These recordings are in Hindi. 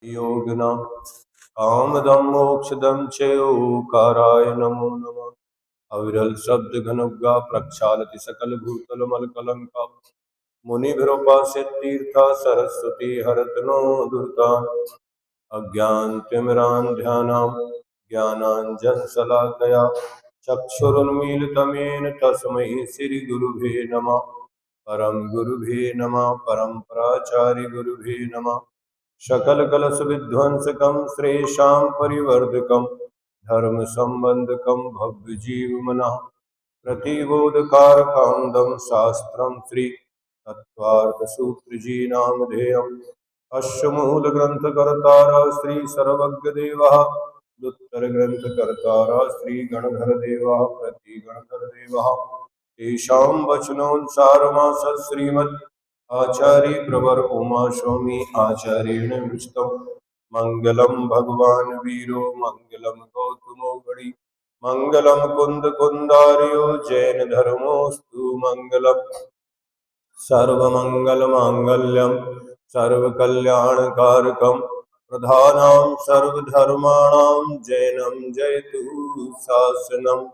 योगिना कामदं मोक्षदं चयोकाराय नमो नमः। अविरल शब्द घनुग्गा प्रक्षालति सकल भूतल मल कलंका मुनिभिरुपास्य तीर्थ सरस्वती हरत नो दुर्ता अज्ञानतिमिरान्ध्यानां ज्ञानाञ्जनशलाकया चक्षुरुन्मीलितमेन तस्मै श्रीगुरुभे नमः। परम गुरुभे नमः। परम्पराचार्यगुरुभे नमः। सकलकलशविध्वंसकं श्रेषां परिवर्धकं धर्मसम्बन्धकं भव्यजीवमनः प्रतिबोधकारकं दं शास्त्रं श्री तत्त्वार्थसूत्रजी नामधेयम्। अस्य मूलग्रन्थकर्तारः श्री सर्वज्ञदेवः उत्तरग्रन्थकर्तारः श्री गणधरदेवः प्रतिगणधरदेवः तेषां वचनोऽनुसारमास श्रीमद् आचार्य प्रवर उमा स्वामी आचार्येण विष्टम मंगलम भगवान वीरो मंगलम गौतमो गणि मंगलम कुंद कुंदार्यो जैन धर्मोस्तु मंगलम सर्वमंगल मांगल्यम सर्वकल्याणकारकम प्रधानां सर्वधर्माणां जैनं जयतु शासनम्।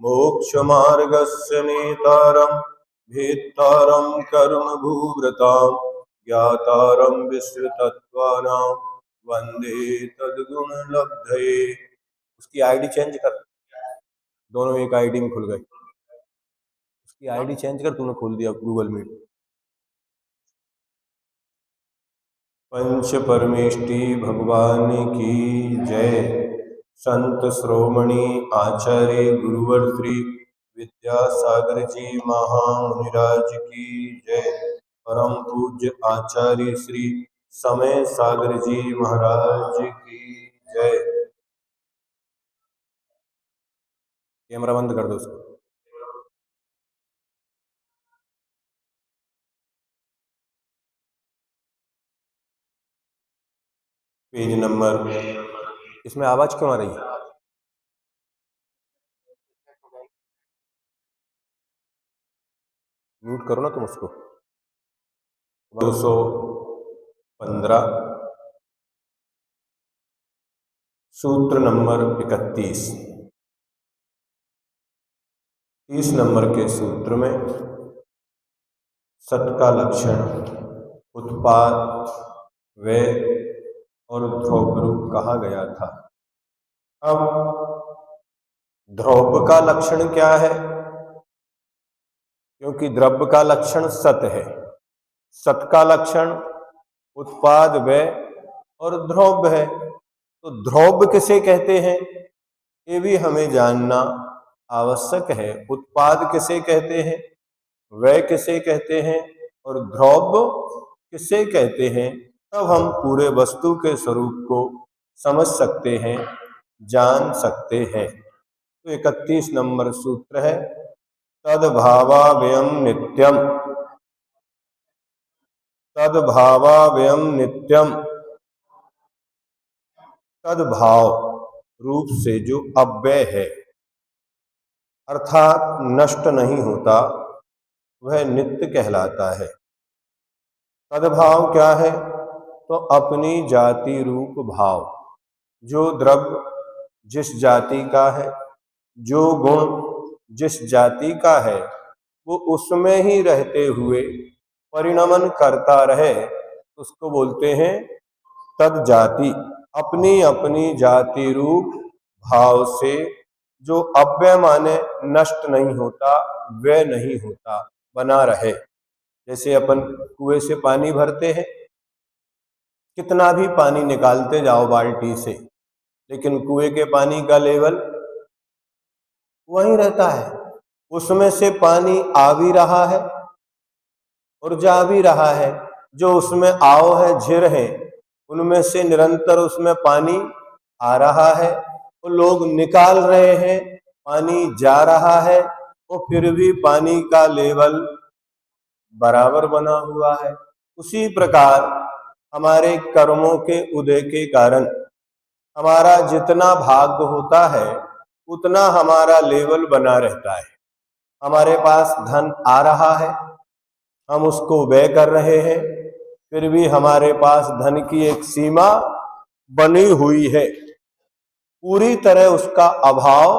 मोक्षमार्गस्य नेतारं भेत्तारं कर्मभूव्रतां ज्ञातारं विश्वतत्त्वानां वन्दे तद्गुणलब्धये। उसकी आईडी चेंज कर, दोनों एक आईडी में खुल गई। उसकी आईडी चेंज कर, तूने खोल दिया गूगल मीट। पंच परमेष्टि भगवान की जय। संत श्रोमणी आचार्य गुरुवर श्री विद्यासागर जी महामुनिराज की जय। परम पूज्य आचार्य श्री समय सागर जी महाराज की जय। कैमरा बंद कर दो उसको। पेज नंबर, इसमें आवाज क्यों आ रही है? म्यूट करो ना तुम उसको। 215 सूत्र नंबर 31। 30 नंबर के सूत्र में सत का लक्षण, उत्पाद, व्यय और ध्रुव रूप कहा गया था। अब ध्रुव का लक्षण क्या है? क्योंकि द्रव्य का लक्षण सत है, सत का लक्षण उत्पाद, व्यय और ध्रुव है। तो ध्रुव किसे कहते हैं ये भी हमें जानना आवश्यक है। उत्पाद किसे कहते हैं, व्यय किसे कहते हैं और ध्रुव किसे कहते हैं, तब हम पूरे वस्तु के स्वरूप को समझ सकते हैं, जान सकते हैं। तो 31 नंबर सूत्र है, तद्भावाव्ययम नित्यम। तद्भावाव्ययम नित्यम, तद्भाव रूप से जो अव्यय है अर्थात नष्ट नहीं होता, वह नित्य कहलाता है। तद्भाव क्या है? तो अपनी जाति रूप भाव। जो द्रव्य जिस जाति का है, जो गुण जिस जाति का है, वो उसमें ही रहते हुए परिणमन करता रहे, उसको बोलते हैं तद जाति। अपनी अपनी जाति रूप भाव से जो अव्यय माने नष्ट नहीं होता, व्यय नहीं होता, बना रहे। जैसे अपन कुएं से पानी भरते हैं, कितना भी पानी निकालते जाओ बाल्टी से, लेकिन कुएं के पानी का लेवल वहीं रहता है। उसमें से पानी आ भी रहा है और जा भी रहा है। जो उसमें आओ है, झिर है, उनमें से निरंतर उसमें पानी आ रहा है, वो लोग निकाल रहे हैं, पानी जा रहा है, और फिर भी पानी का लेवल बराबर बना हुआ है। उसी प्रकार हमारे कर्मों के उदय के कारण हमारा जितना भाग्य होता है उतना हमारा लेवल बना रहता है। हमारे पास धन आ रहा है, हम उसको व्यय कर रहे हैं, फिर भी हमारे पास धन की एक सीमा बनी हुई है, पूरी तरह उसका अभाव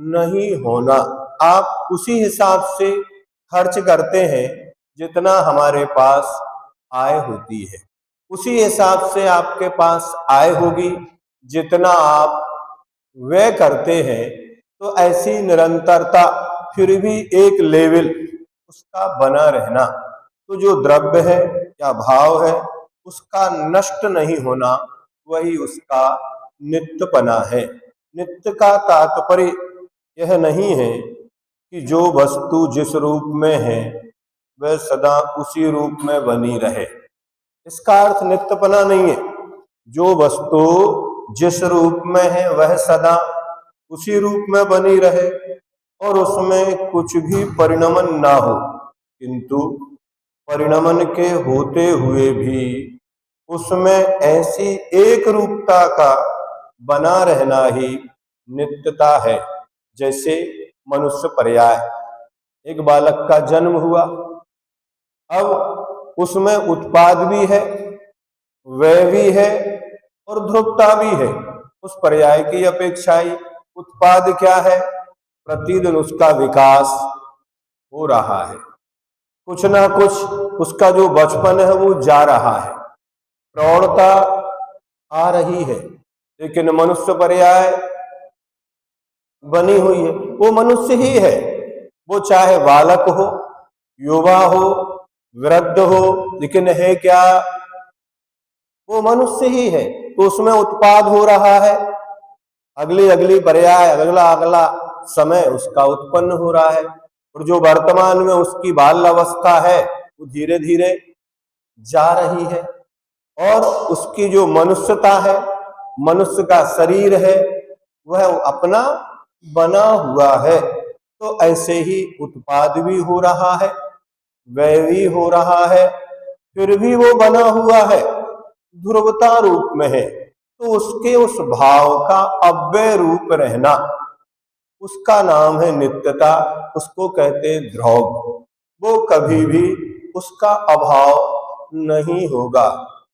नहीं होना। आप उसी हिसाब से खर्च करते हैं जितना हमारे पास आय होती है, उसी हिसाब से आपके पास आय होगी जितना आप व्यय करते हैं। तो ऐसी निरंतरता, फिर भी एक लेवल उसका बना रहना, तो जो द्रव्य है या भाव है उसका नष्ट नहीं होना, वही उसका नित्यपना है। नित्य का तात्पर्य यह नहीं है कि जो वस्तु जिस रूप में है वह सदा उसी रूप में बनी रहे, इसका अर्थ नित्यपना नहीं है। जो वस्तु जिस रूप में है वह सदा उसी रूप में बनी रहे और उसमें कुछ भी परिणमन ना हो, किंतु परिणमन के होते हुए भी उसमें ऐसी एक रूपता का बना रहना ही नित्यता है। जैसे मनुष्य पर्याय, एक बालक का जन्म हुआ, अब उसमें उत्पाद भी है, व्यय भी है और ध्रुवता भी है। उस पर्याय की अपेक्षाएं उत्पाद क्या है? प्रतिदिन उसका विकास हो रहा है, कुछ ना कुछ उसका जो बचपन है वो जा रहा है, प्रौढ़ता आ रही है। लेकिन मनुष्य पर्याय बनी हुई है, वो मनुष्य ही है, वो चाहे बालक हो, युवा हो, वृद्ध हो, लेकिन है क्या? वो मनुष्य ही है। तो उसमें उत्पाद हो रहा है, अगली अगली पर्याय, अगला अगला समय उसका उत्पन्न हो रहा है। और जो वर्तमान में उसकी बाल अवस्था है वो धीरे धीरे जा रही है, और उसकी जो मनुष्यता है, मनुष्य का शरीर है, वह अपना बना हुआ है। तो ऐसे ही उत्पाद भी हो रहा है, व्यय भी हो रहा है, फिर भी वो बना हुआ है, ध्रुवता रूप में है। तो उसके उस भाव का अव्यय रूप रहना, उसका नाम है नित्यता, उसको कहते हैं ध्रुव। वो कभी भी उसका अभाव नहीं होगा।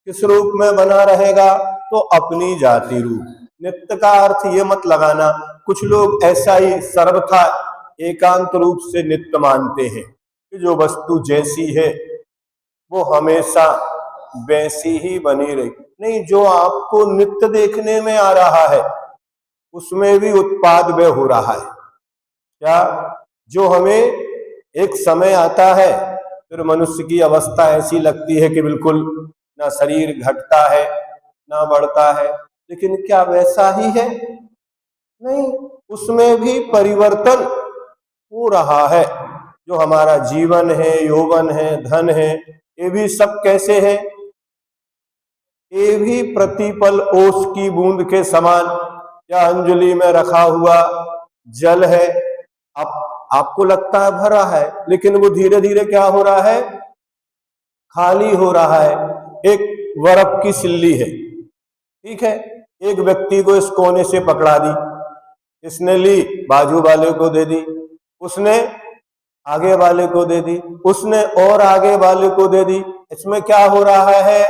किस रूप में बना रहेगा? तो अपनी जाति रूप। नित्य का अर्थ ये मत लगाना, कुछ लोग ऐसा ही सर्वथा एकांत रूप से नित्य मानते हैं कि जो वस्तु जैसी है वो हमेशा वैसी ही बनी रही। नहीं, जो आपको नित्य देखने में आ रहा है उसमें भी उत्पाद व्यय हो रहा है। क्या? जो हमें एक समय आता है, फिर मनुष्य की अवस्था ऐसी लगती है कि बिल्कुल ना शरीर घटता है ना बढ़ता है, लेकिन क्या वैसा ही है? नहीं, उसमें भी परिवर्तन हो रहा है। जो हमारा जीवन है, यौवन है, धन है, ये भी सब कैसे है? ये भी प्रतिपल ओस की बूंद के समान या अंजलि में रखा हुआ जल है। आपको लगता है भरा है, लेकिन वो धीरे धीरे क्या हो रहा है? खाली हो रहा है। एक बर्फ की सिल्ली है, ठीक है, एक व्यक्ति को इस कोने से पकड़ा दी, इसने ली, बाजू वाले को दे दी, उसने आगे वाले को दे दी, उसने और आगे वाले को दे दी। इसमें क्या हो रहा है?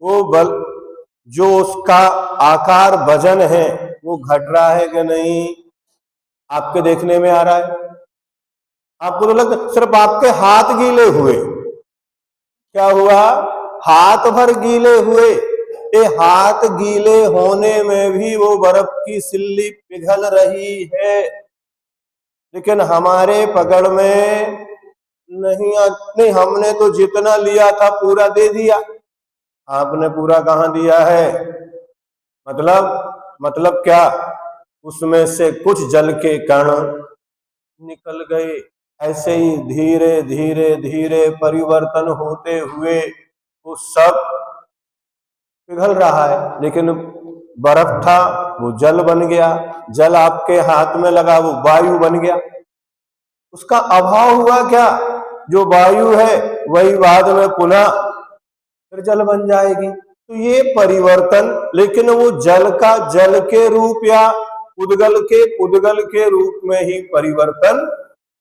वो बल, जो उसका आकार वजन है वो घट रहा है कि नहीं? आपके देखने में आ रहा है? आपको तो लगता सिर्फ आपके हाथ गीले हुए, क्या हुआ? हाथ भर गीले हुए, ये हाथ गीले होने में भी वो बर्फ की सिल्ली पिघल रही है, लेकिन हमारे पकड़ में नहीं। हमने तो जितना लिया था पूरा दे दिया, आपने पूरा कहां दिया है? मतलब क्या? उसमें से कुछ जल के कण निकल गए। ऐसे ही धीरे धीरे धीरे परिवर्तन होते हुए वो सब पिघल रहा है, लेकिन बर्फ था वो जल बन गया, जल आपके हाथ में लगा वो वायु बन गया। उसका अभाव हुआ क्या? जो वायु है वही बाद में पुनः फिर जल बन जाएगी। तो ये परिवर्तन, लेकिन वो जल का जल के रूप या उद्गल के रूप में ही परिवर्तन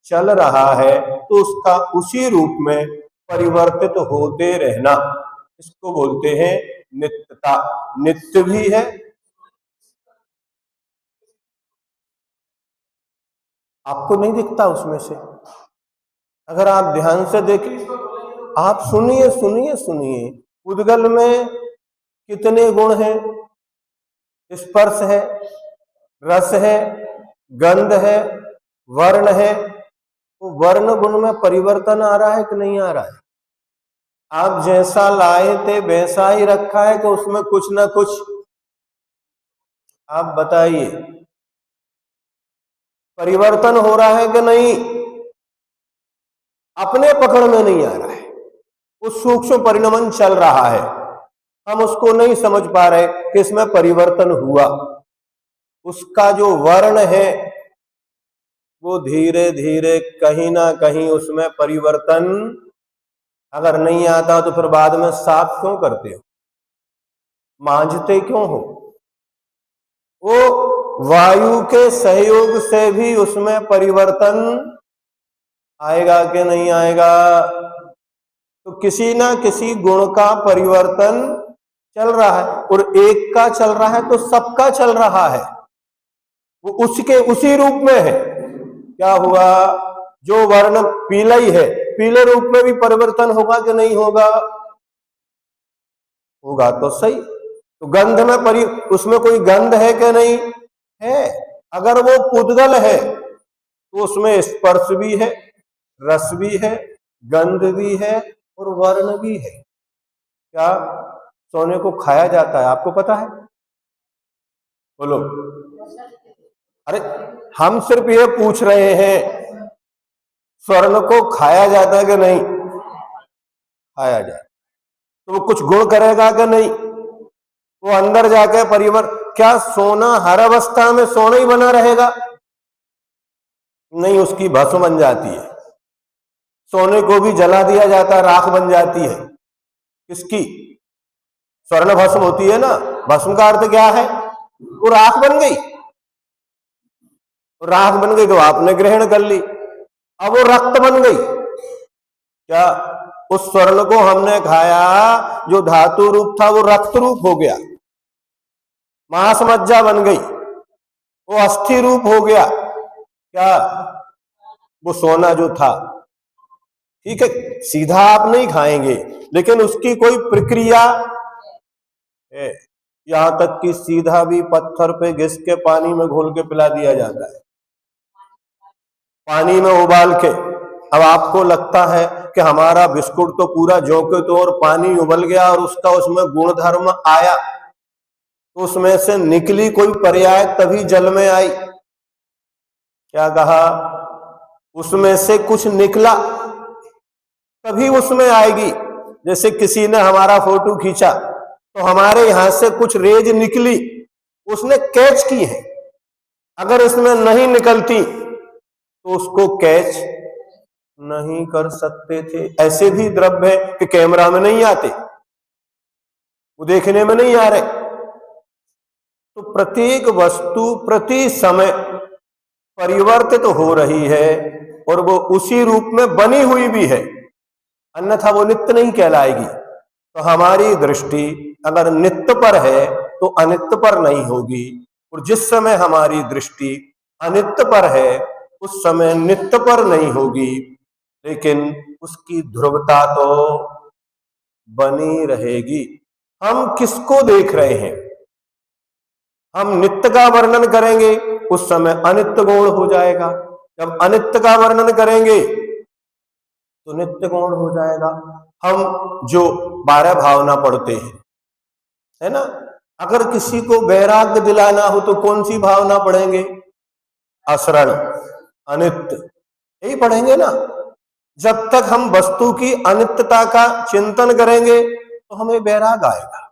चल रहा है। तो उसका उसी रूप में परिवर्तित होते रहना, इसको बोलते हैं नित्यता। नित्य भी है, आपको नहीं दिखता उसमें से। अगर आप ध्यान से देखें, आप सुनिए सुनिए सुनिए, उद्गल में कितने गुण हैं? स्पर्श है, रस है, गंध है, वर्ण है। वो वर्ण गुण में परिवर्तन आ रहा है कि नहीं आ रहा है? आप जैसा लाए थे वैसा ही रखा है कि उसमें कुछ ना कुछ? आप बताइए, परिवर्तन हो रहा है कि नहीं? अपने पकड़ में नहीं आ रहा है, वो सूक्ष्म परिणमन चल रहा है, हम उसको नहीं समझ पा रहे कि इसमें परिवर्तन हुआ। उसका जो वर्ण है वो धीरे धीरे कहीं ना कहीं उसमें परिवर्तन अगर नहीं आता तो फिर बाद में साफ क्यों करते हो, मांझते क्यों हो? वो वायु के सहयोग से भी उसमें परिवर्तन आएगा कि नहीं आएगा? तो किसी ना किसी गुण का परिवर्तन चल रहा है, और एक का चल रहा है तो सबका चल रहा है, वो उसके उसी रूप में है। क्या हुआ? जो वर्ण पीला ही है, पीले रूप में भी परिवर्तन होगा कि नहीं होगा? होगा तो सही। तो गंध में उसमें कोई गंध है कि नहीं है? अगर वो पुद्गल है तो उसमें स्पर्श भी है, रस भी है, गंध भी है और वर्ण भी है। क्या सोने को खाया जाता है, आपको पता है? बोलो। अरे हम सिर्फ ये पूछ रहे हैं, स्वर्ण को खाया जाता है कि नहीं खाया जाता? तो वो कुछ गुण करेगा कि नहीं? वो अंदर जाके क्या सोना हर अवस्था में सोना ही बना रहेगा? नहीं, उसकी भस्म बन जाती है। सोने को भी जला दिया जाता है, राख बन जाती है। किसकी? स्वर्ण भस्म होती है ना। भस्म का अर्थ क्या है? वो राख बन गई, राख बन गई तो आपने ग्रहण कर ली, अब वो रक्त बन गई। क्या उस स्वर्ण को हमने खाया, जो धातु रूप था वो रक्त रूप हो गया, मांस मज्जा बन गई, वो अस्थि रूप हो गया। क्या वो सोना जो था, ठीक है सीधा आप नहीं खाएंगे, लेकिन उसकी कोई प्रक्रिया है। यहां तक कि सीधा भी पत्थर पे घिस के पानी में घोल के पिला दिया जाता है, पानी में उबाल के। अब आपको लगता है कि हमारा बिस्कुट तो पूरा जो के तो और पानी उबल गया और उसका उसमें गुणधर्म आया, तो उसमें से निकली कोई पर्याय तभी जल में आई। क्या कहा? उसमें से कुछ निकला तभी उसमें आएगी। जैसे किसी ने हमारा फोटो खींचा तो हमारे यहां से कुछ रेज निकली, उसने कैच की है। अगर इसमें नहीं निकलती तो उसको कैच नहीं कर सकते थे। ऐसे भी द्रव्य है कि कैमरा में नहीं आते, वो देखने में नहीं आ रहे। तो प्रत्येक वस्तु प्रति समय परिवर्तित हो रही है और वो उसी रूप में बनी हुई भी है, अन्यथा वो नित्य नहीं कहलाएगी। तो हमारी दृष्टि अगर नित्य पर है तो अनित्य पर नहीं होगी, और जिस समय हमारी दृष्टि अनित्य पर है उस समय नित्य पर नहीं होगी, लेकिन उसकी ध्रुवता तो बनी रहेगी। हम किसको देख रहे हैं? हम नित्य का वर्णन करेंगे उस समय अनित्य गौण हो जाएगा, जब अनित्य का वर्णन करेंगे तो नित्य गौण हो जाएगा। हम जो 12 भावना पढ़ते हैं, है ना, अगर किसी को वैराग्य दिलाना हो तो कौन सी भावना पढ़ेंगे? असरण, अनित्य, यही पढ़ेंगे ना। जब तक हम वस्तु की अनित्यता का चिंतन करेंगे तो हमें वैराग आएगा।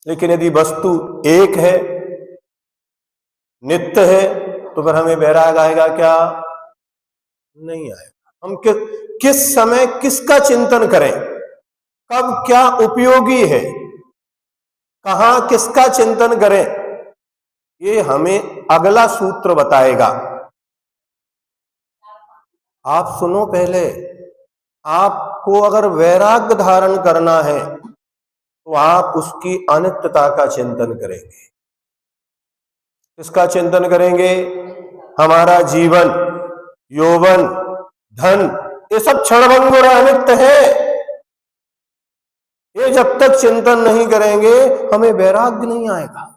लेकिन यदि वस्तु एक है, नित्य है, तो फिर हमें वैराग आएगा क्या? नहीं आएगा। हम किस समय किसका चिंतन करें, कब क्या उपयोगी है, कहां किसका चिंतन करें, ये हमें अगला सूत्र बताएगा। आप सुनो पहले, आपको अगर वैराग्य धारण करना है तो आप उसकी अनित्यता का चिंतन करेंगे। किसका चिंतन करेंगे? हमारा जीवन, यौवन, धन, ये सब क्षणभंगुर और अनित्य है। ये जब तक चिंतन नहीं करेंगे हमें वैराग्य नहीं आएगा।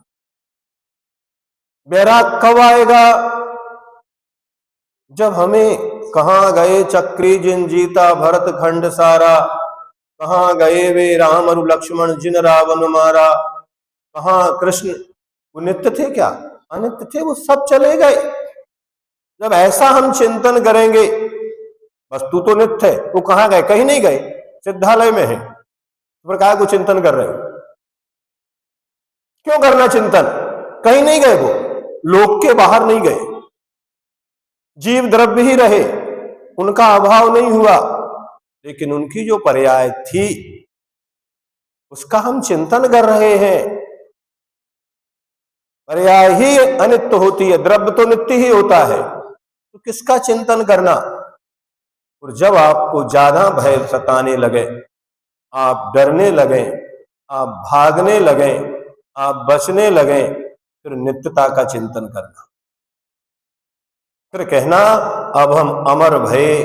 वैराग कब आएगा? जब हमें कहां गए चक्री जिन जीता भरत खंड सारा, कहां गए वे राम और लक्ष्मण जिन रावण मारा। कहां कृष्ण, वो नित्य थे क्या? अनित्य थे, वो सब चले गए। जब ऐसा हम चिंतन करेंगे, वस्तु तो नित्य है, वो कहां गए? कहीं नहीं गए, सिद्धालय में है। प्रकार को चिंतन कर रहे हो, क्यों करना चिंतन? कहीं नहीं गए, वो लोक के बाहर नहीं गए। जीव द्रव्य ही रहे, उनका अभाव नहीं हुआ, लेकिन उनकी जो पर्याय थी उसका हम चिंतन कर रहे हैं। पर्याय ही अनित्य होती है, द्रव्य तो नित्य ही होता है, तो किसका चिंतन करना? और जब आपको ज्यादा भय सताने लगे, आप डरने लगे, आप भागने लगे, आप बचने लगे, फिर नित्यता का चिंतन करना। फिर कहना अब हम अमर भय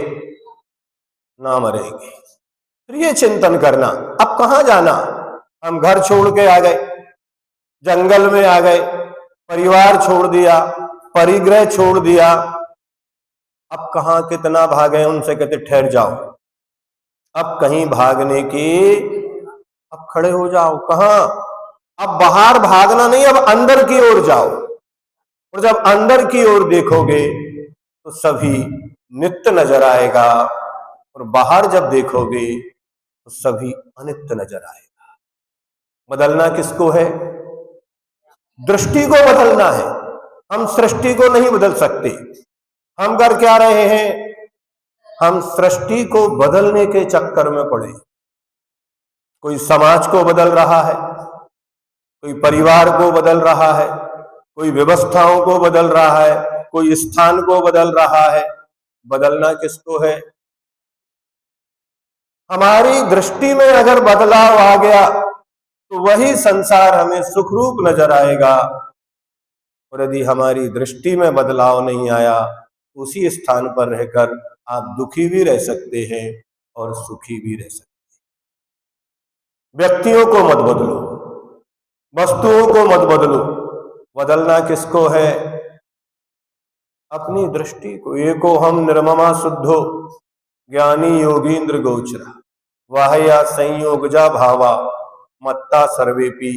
ना मरेंगे। फिर ये चिंतन करना, अब कहां जाना? हम घर छोड़ के आ गए, जंगल में आ गए, परिवार छोड़ दिया, परिग्रह छोड़ दिया, अब कहां कितना भागे? उनसे कहते ठहर जाओ, अब कहीं भागने की, अब खड़े हो जाओ। कहां? अब बाहर भागना नहीं, अब अंदर की ओर जाओ। और जब अंदर की ओर देखोगे तो सभी नित्य नजर आएगा, और बाहर जब देखोगे तो सभी अनित्य नजर आएगा। बदलना किसको है? दृष्टि को बदलना है। हम सृष्टि को नहीं बदल सकते। हम कर क्या रहे हैं? हम सृष्टि को बदलने के चक्कर में पड़े। कोई समाज को बदल रहा है, कोई परिवार को बदल रहा है, कोई व्यवस्थाओं को बदल रहा है, कोई स्थान को बदल रहा है। बदलना किसको है? हमारी दृष्टि में अगर बदलाव आ गया तो वही संसार हमें सुखरूप नजर आएगा, और यदि हमारी दृष्टि में बदलाव नहीं आया, उसी स्थान पर रहकर आप दुखी भी रह सकते हैं और सुखी भी रह सकते हैं। व्यक्तियों को मत बदलो, वस्तुओं को मत बदलो। बदलना किसको है? अपनी दृष्टि को। एको हम निर्ममा शुद्धो ज्ञानी योगींद्र गोचरा, वाहया संयोगजा भावा मत्ता सर्वेपी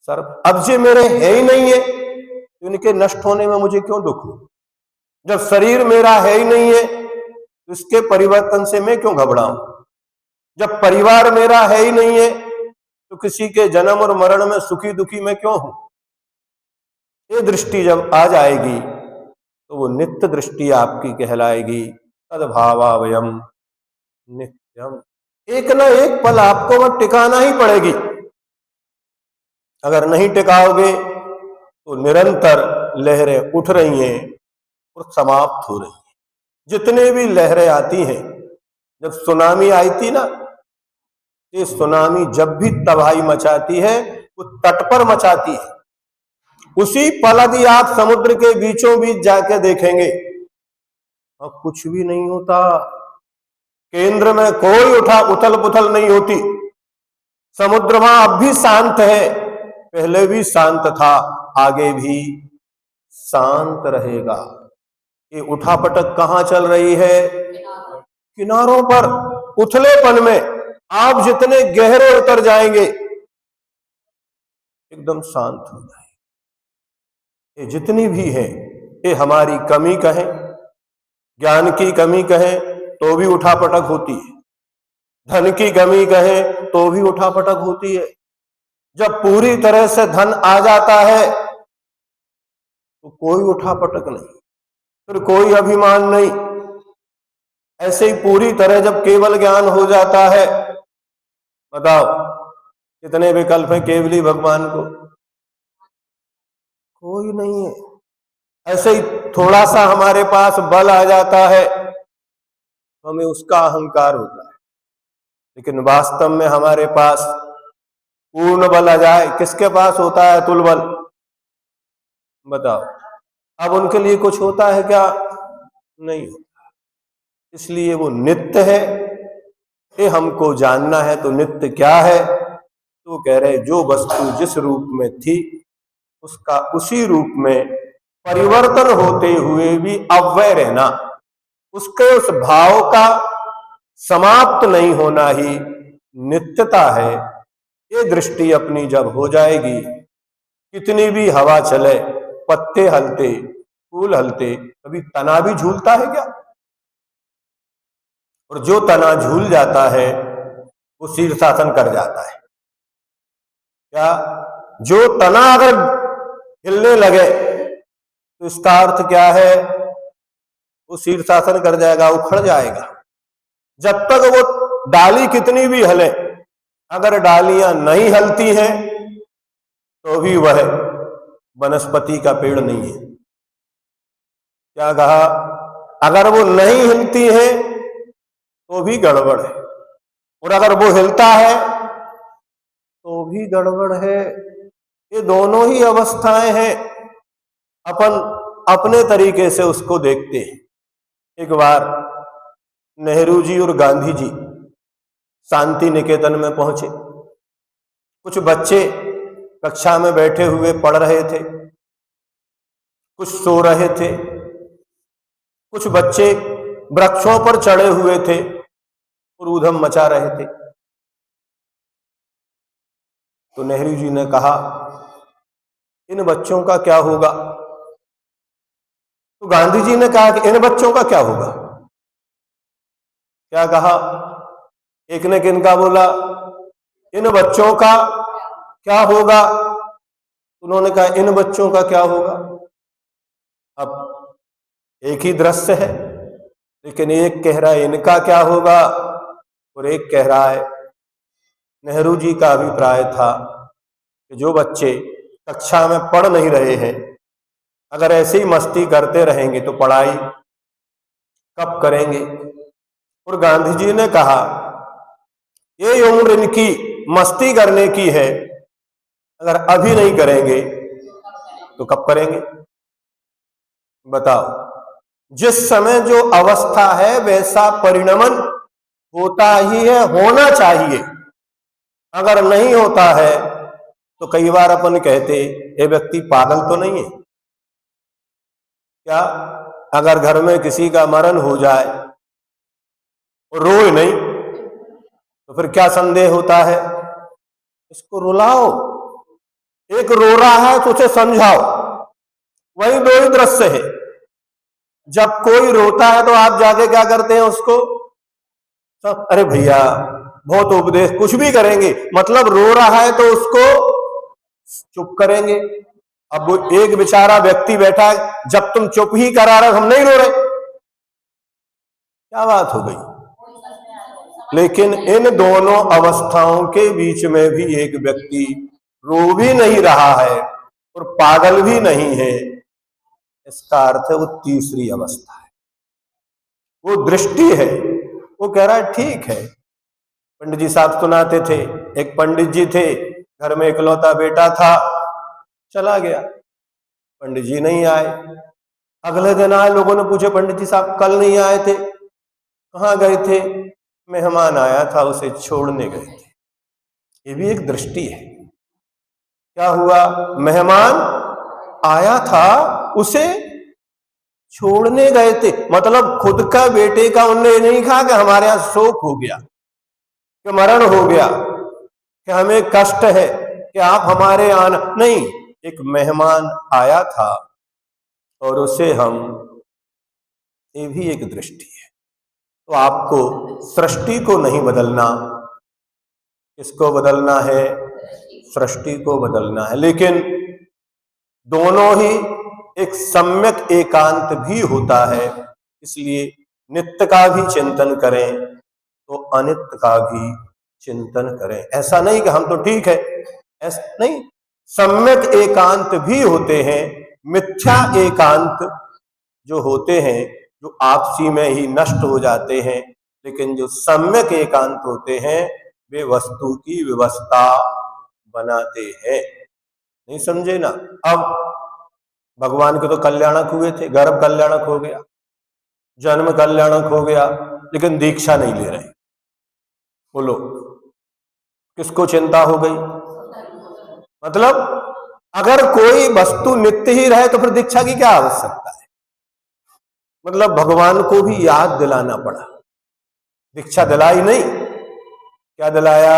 सर्व। अब जे मेरे है ही नहीं है, तो इनके नष्ट होने में मुझे क्यों दुख हो? जब शरीर मेरा है ही नहीं है तो इसके परिवर्तन से मैं क्यों घबराऊं? जब परिवार मेरा है ही नहीं है तो किसी के जन्म और मरण में सुखी दुखी मैं क्यों हूं? ये दृष्टि जब आ जाएगी तो वो नित्य दृष्टि आपकी कहलाएगी। तद्भावावयम नित्यम। एक ना एक पल आपको वह टिकाना ही पड़ेगी। अगर नहीं टिकाओगे तो निरंतर लहरें उठ रही हैं और समाप्त हो रही हैं। जितने भी लहरें आती हैं, जब सुनामी आई थी ना, ये सुनामी जब भी तबाही मचाती है वो तट पर मचाती है। उसी पल यदि आप समुद्र के बीचों बीच जाके देखेंगे और कुछ भी नहीं होता, केंद्र में कोई उथल पुथल नहीं होती। समुद्र वहां अब भी शांत है, पहले भी शांत था, आगे भी शांत रहेगा। ये उठापटक कहां चल रही है? किनारों पर, उथलेपन में। आप जितने गहरे उतर जाएंगे एकदम शांत हो जाए। ये जितनी भी है, ये हमारी कमी कहें, ज्ञान की कमी कहें तो भी उठापटक होती है, धन की कमी कहें तो भी उठापटक होती है। जब पूरी तरह से धन आ जाता है तो कोई उठापटक नहीं, फिर कोई अभिमान नहीं। ऐसे ही पूरी तरह जब केवल ज्ञान हो जाता है, बताओ कितने विकल्प हैं केवली भगवान को? कोई नहीं है। ऐसे ही थोड़ा सा हमारे पास बल आ जाता है, तो हमें उसका अहंकार होता है। लेकिन वास्तव में हमारे पास पूर्ण बल आ जाए, किसके पास होता है तुल बल? बताओ। अब उनके लिए कुछ होता है क्या? नहीं होता। इसलिए वो नित्य है। ये हमको जानना है तो नित्य क्या है? तो कह रहे जो वस्तु जिस रूप में थी उसका उसी रूप में परिवर्तन होते हुए भी अव्यय रहना, उसके उस भाव का समाप्त नहीं होना ही नित्यता है। ये दृष्टि अपनी जब हो जाएगी, कितनी भी हवा चले, पत्ते हलते, फूल हलते, कभी तना भी झूलता है क्या? और जो तना झूल जाता है वो शीर्षासन कर जाता है क्या? जो तना अगर हिलने लगे तो इसका अर्थ क्या है? वो शीर्षासन कर जाएगा, उखड़ जाएगा। जब तक वो डाली कितनी भी हिले, अगर डालियां नहीं हलती हैं तो भी वह वनस्पति का पेड़ नहीं है। क्या कहा? अगर वो नहीं हिलती है तो भी गड़बड़ है, और अगर वो हिलता है तो भी गड़बड़ है। ये दोनों ही अवस्थाएं हैं, अपन अपने तरीके से उसको देखते हैं। एक बार नेहरू जी और गांधी जी शांति निकेतन में पहुंचे। कुछ बच्चे कक्षा में बैठे हुए पढ़ रहे थे, कुछ सो रहे थे, कुछ बच्चे वृक्षों पर चढ़े हुए थे और ऊधम मचा रहे थे। तो नेहरू जी ने कहा इन बच्चों का क्या होगा? तो गांधी जी ने कहा कि इन बच्चों का क्या होगा? क्या कहा? एक ने किनका बोला? इन बच्चों का क्या होगा? उन्होंने कहा इन बच्चों का क्या होगा? अब एक ही दृश्य है, लेकिन एक कह रहा है इनका क्या होगा और एक कह रहा है। नेहरू जी का अभिप्राय था कि जो बच्चे कक्षा में पढ़ नहीं रहे हैं, अगर ऐसे ही मस्ती करते रहेंगे तो पढ़ाई कब करेंगे? और गांधी जी ने कहा ये उम्र इनकी मस्ती करने की है, अगर अभी नहीं करेंगे तो कब करेंगे? बताओ। जिस समय जो अवस्था है वैसा परिणमन होता ही है, होना चाहिए। अगर नहीं होता है तो कई बार अपन कहते ये व्यक्ति पागल तो नहीं है क्या? अगर घर में किसी का मरण हो जाए और रोए नहीं तो फिर क्या संदेह होता है? इसको रुलाओ। एक रो रहा है तो उसे समझाओ। वही दो ही दृश्य है। जब कोई रोता है तो आप जाके क्या करते हैं उसको? सब अरे भैया बहुत उपदेश, कुछ भी करेंगे, मतलब रो रहा है तो उसको चुप करेंगे। अब वो एक बेचारा व्यक्ति बैठा है, जब तुम चुप ही करा रहे हम नहीं रो रहे, क्या बात हो गई? लेकिन इन दोनों अवस्थाओं के बीच में भी एक व्यक्ति रो भी नहीं रहा है और पागल भी नहीं है, इसका अर्थ है वो तीसरी अवस्था है, वो दृष्टि है। वो कह रहा है ठीक है। पंडित जी साहब सुनाते थे, एक पंडित जी थे, घर में इकलौता बेटा था, चला गया, पंडित जी नहीं आए। अगले दिन आए, लोगों ने पूछे पंडित जी साहब कल नहीं आए थे, कहाँ गए थे? मेहमान आया था उसे छोड़ने गए थे। ये भी एक दृष्टि है। क्या हुआ? मेहमान आया था उसे छोड़ने गए थे, मतलब खुद का बेटे का उनने नहीं कहा कि हमारे यहां शोक हो गया, कि मरण हो गया, कि हमें कष्ट है कि आप हमारे आना नहीं। एक मेहमान आया था और उसे हम, ये भी एक दृष्टि है। तो आपको सृष्टि को नहीं बदलना, किसको बदलना है? सृष्टि को बदलना है। लेकिन दोनों ही एक सम्यक एकांत भी होता है, इसलिए नित्य का भी चिंतन करें तो अनित्य का भी चिंतन करें। ऐसा नहीं कि हम तो ठीक है, ऐसा नहीं। सम्यक एकांत भी होते हैं, मिथ्या एकांत जो होते हैं जो आपसी में ही नष्ट हो जाते हैं, लेकिन जो सम्यक एकांत होते हैं वे वस्तु की व्यवस्था बनाते हैं। नहीं समझे ना? अब भगवान के तो कल्याणक हुए थे, गर्भ कल्याणक हो गया, जन्म कल्याणक हो गया, लेकिन दीक्षा नहीं ले रहे। बोलो किसको चिंता हो गई? मतलब अगर कोई वस्तु नित्य ही रहे तो फिर दीक्षा की क्या आवश्यकता है? मतलब भगवान को भी याद दिलाना पड़ा। दीक्षा दिलाई नहीं, क्या दिलाया?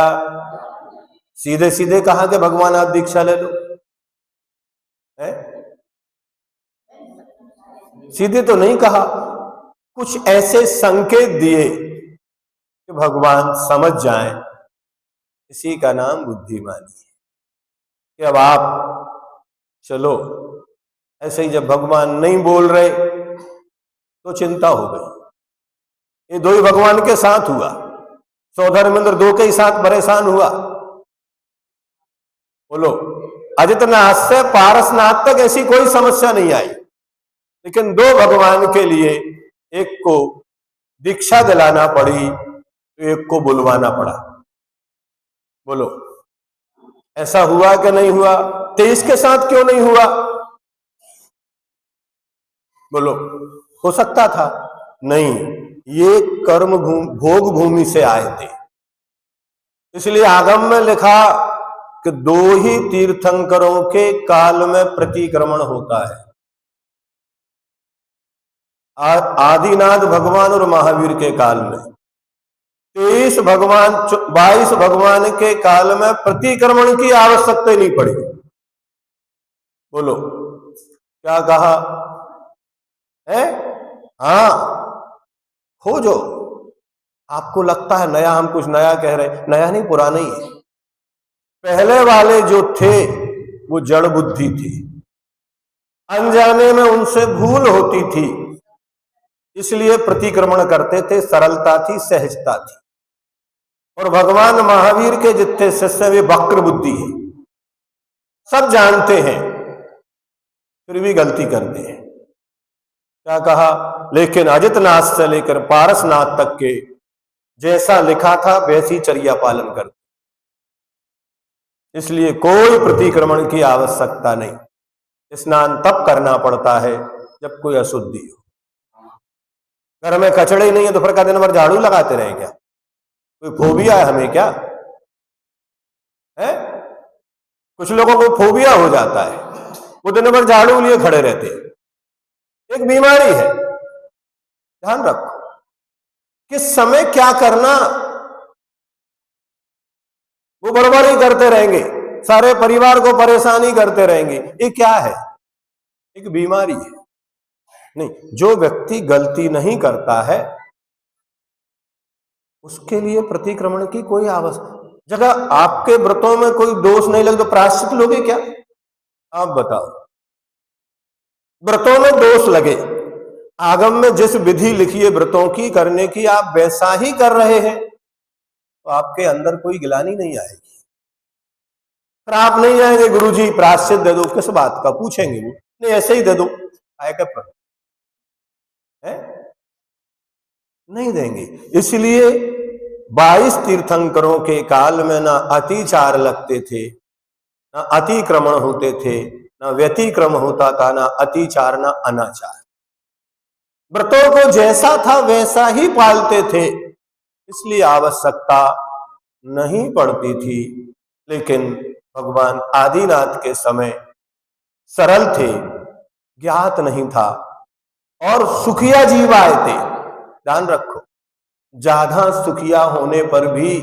सीधे सीधे कहा कि भगवान आप दीक्षा ले लो, है? सीधे तो नहीं कहा, कुछ ऐसे संकेत दिए कि भगवान समझ जाएं। इसी का नाम बुद्धिमानी है कि अब आप चलो। ऐसे ही जब भगवान नहीं बोल रहे तो चिंता हो गई। ये दो ही भगवान के साथ हुआ, सौधर्मेंद्र दो के ही साथ परेशान हुआ। बोलो अजितनाथ से पारसनाथ तक ऐसी कोई समस्या नहीं आई, लेकिन दो भगवान के लिए एक को दीक्षा दिलाना पड़ी तो एक को बुलवाना पड़ा। बोलो ऐसा हुआ कि नहीं हुआ? 23 के साथ क्यों नहीं हुआ? बोलो हो सकता था? नहीं, ये कर्म भोग भूमि से आए थे। इसलिए आगम में लिखा कि दो ही तीर्थंकरों के काल में प्रतिक्रमण होता है, आदिनाथ भगवान और महावीर के काल में। 23 भगवान 22 भगवान के काल में प्रतिक्रमण की आवश्यकता नहीं पड़ी। बोलो क्या कहा है? हाँ, खोजो। आपको लगता है नया, हम कुछ नया कह रहे, नया नहीं पुराना ही है। पहले वाले जो थे वो जड़ बुद्धि थी, अनजाने में उनसे भूल होती थी, इसलिए प्रतिक्रमण करते थे। सरलता थी, सहजता थी। और भगवान महावीर के जितने शिष्य वे वक्र बुद्धि है, सब जानते हैं फिर भी गलती करते हैं। क्या कहा? लेकिन अजितनाथ से लेकर पारसनाथ तक के जैसा लिखा था वैसी चर्या पालन करते, इसलिए कोई प्रतिक्रमण की आवश्यकता नहीं। स्नान तब करना पड़ता है जब कोई अशुद्धि हो। घर में कचड़े ही नहीं है तो फिर का दिन भर झाड़ू लगाते रहे क्या? कोई फोबिया है हमें क्या है? कुछ लोगों को फोबिया हो जाता है, वो दिन भर झाड़ू लिए खड़े रहते हैं। एक बीमारी है, ध्यान रखो किस समय क्या करना। वो बड़बड़ ही करते रहेंगे, सारे परिवार को परेशानी करते रहेंगे। ये क्या है? एक बीमारी है। नहीं, जो व्यक्ति गलती नहीं करता है उसके लिए प्रतिक्रमण की कोई आवश्यकता। जगह आपके व्रतों में कोई दोष नहीं लगे तो प्रायश्चित लोगे क्या? आप बताओ। व्रतों में दोष लगे, आगम में जिस विधि लिखी है व्रतों की करने की, आप वैसा ही कर रहे हैं तो आपके अंदर कोई गिलानी नहीं आएगी। फिर आप नहीं जाएंगे गुरुजी प्रायश्चित दे दो, किस बात का पूछेंगे वो? नहीं ऐसे ही दे दो, आएगा पर है? नहीं देंगे। इसलिए 22 तीर्थंकरों के काल में ना अतिचार लगते थे, ना अतिक्रमण होते थे, ना व्यतिक्रम होता था, ना अतिचार ना अनाचार। व्रतों को जैसा था वैसा ही पालते थे, इसलिए आवश्यकता नहीं पड़ती थी। लेकिन भगवान आदिनाथ के समय सरल थे, ज्ञात नहीं था और सुखिया जीव आए थे। ध्यान रखो, ज्यादा सुखिया होने पर भी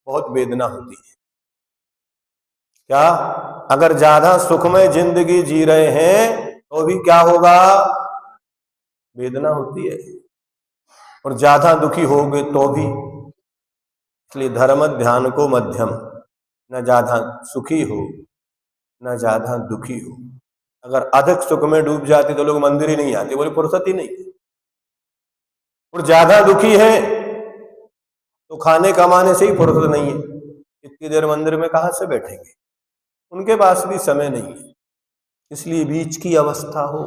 बहुत वेदना होती है। क्या? अगर ज्यादा सुखमय जिंदगी जी रहे हैं तो भी क्या होगा? वेदना होती है। और ज्यादा दुखी होगे तो भी। इसलिए धर्म ध्यान को मध्यम, न ज्यादा सुखी हो न ज्यादा दुखी हो। अगर अधिक सुख में डूब जाते तो लोग मंदिर ही नहीं आते, बोले फुर्सत ही नहीं। और ज्यादा दुखी है तो खाने कमाने से ही फुर्सत नहीं है, इतनी देर मंदिर में कहां से बैठेंगे? उनके पास भी समय नहीं है। इसलिए बीच की अवस्था हो,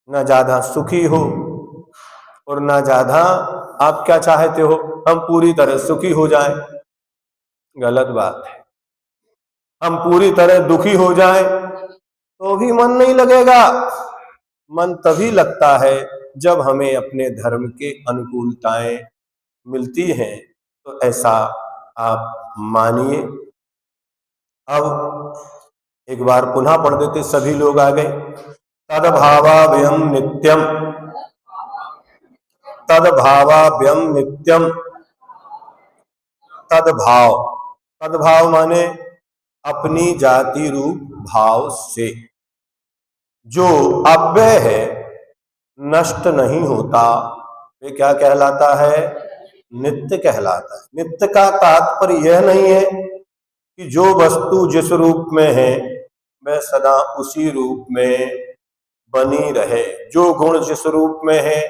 न ज्यादा सुखी हो और ना ज्यादा। आप क्या चाहते हो, हम पूरी तरह सुखी हो जाएं? गलत बात है। हम पूरी तरह दुखी हो जाएं तो भी मन नहीं लगेगा। मन तभी लगता है जब हमें अपने धर्म के अनुकूलताएं मिलती हैं। तो ऐसा आप मानिए। अब एक बार पुनः पढ़ देते, सभी लोग आ गए। तद्भावाभ्यम नित्यम, तद्भावाभ्यम नित्यम, तद्भाव। तद्भाव माने अपनी जाति रूप भाव से जो अव्यय है, नष्ट नहीं होता, वे क्या कहलाता है? नित्य कहलाता है। नित्य का तात्पर्य यह नहीं है कि जो वस्तु जिस रूप में है वह सदा उसी रूप में बनी रहे, जो गुण जिस रूप में है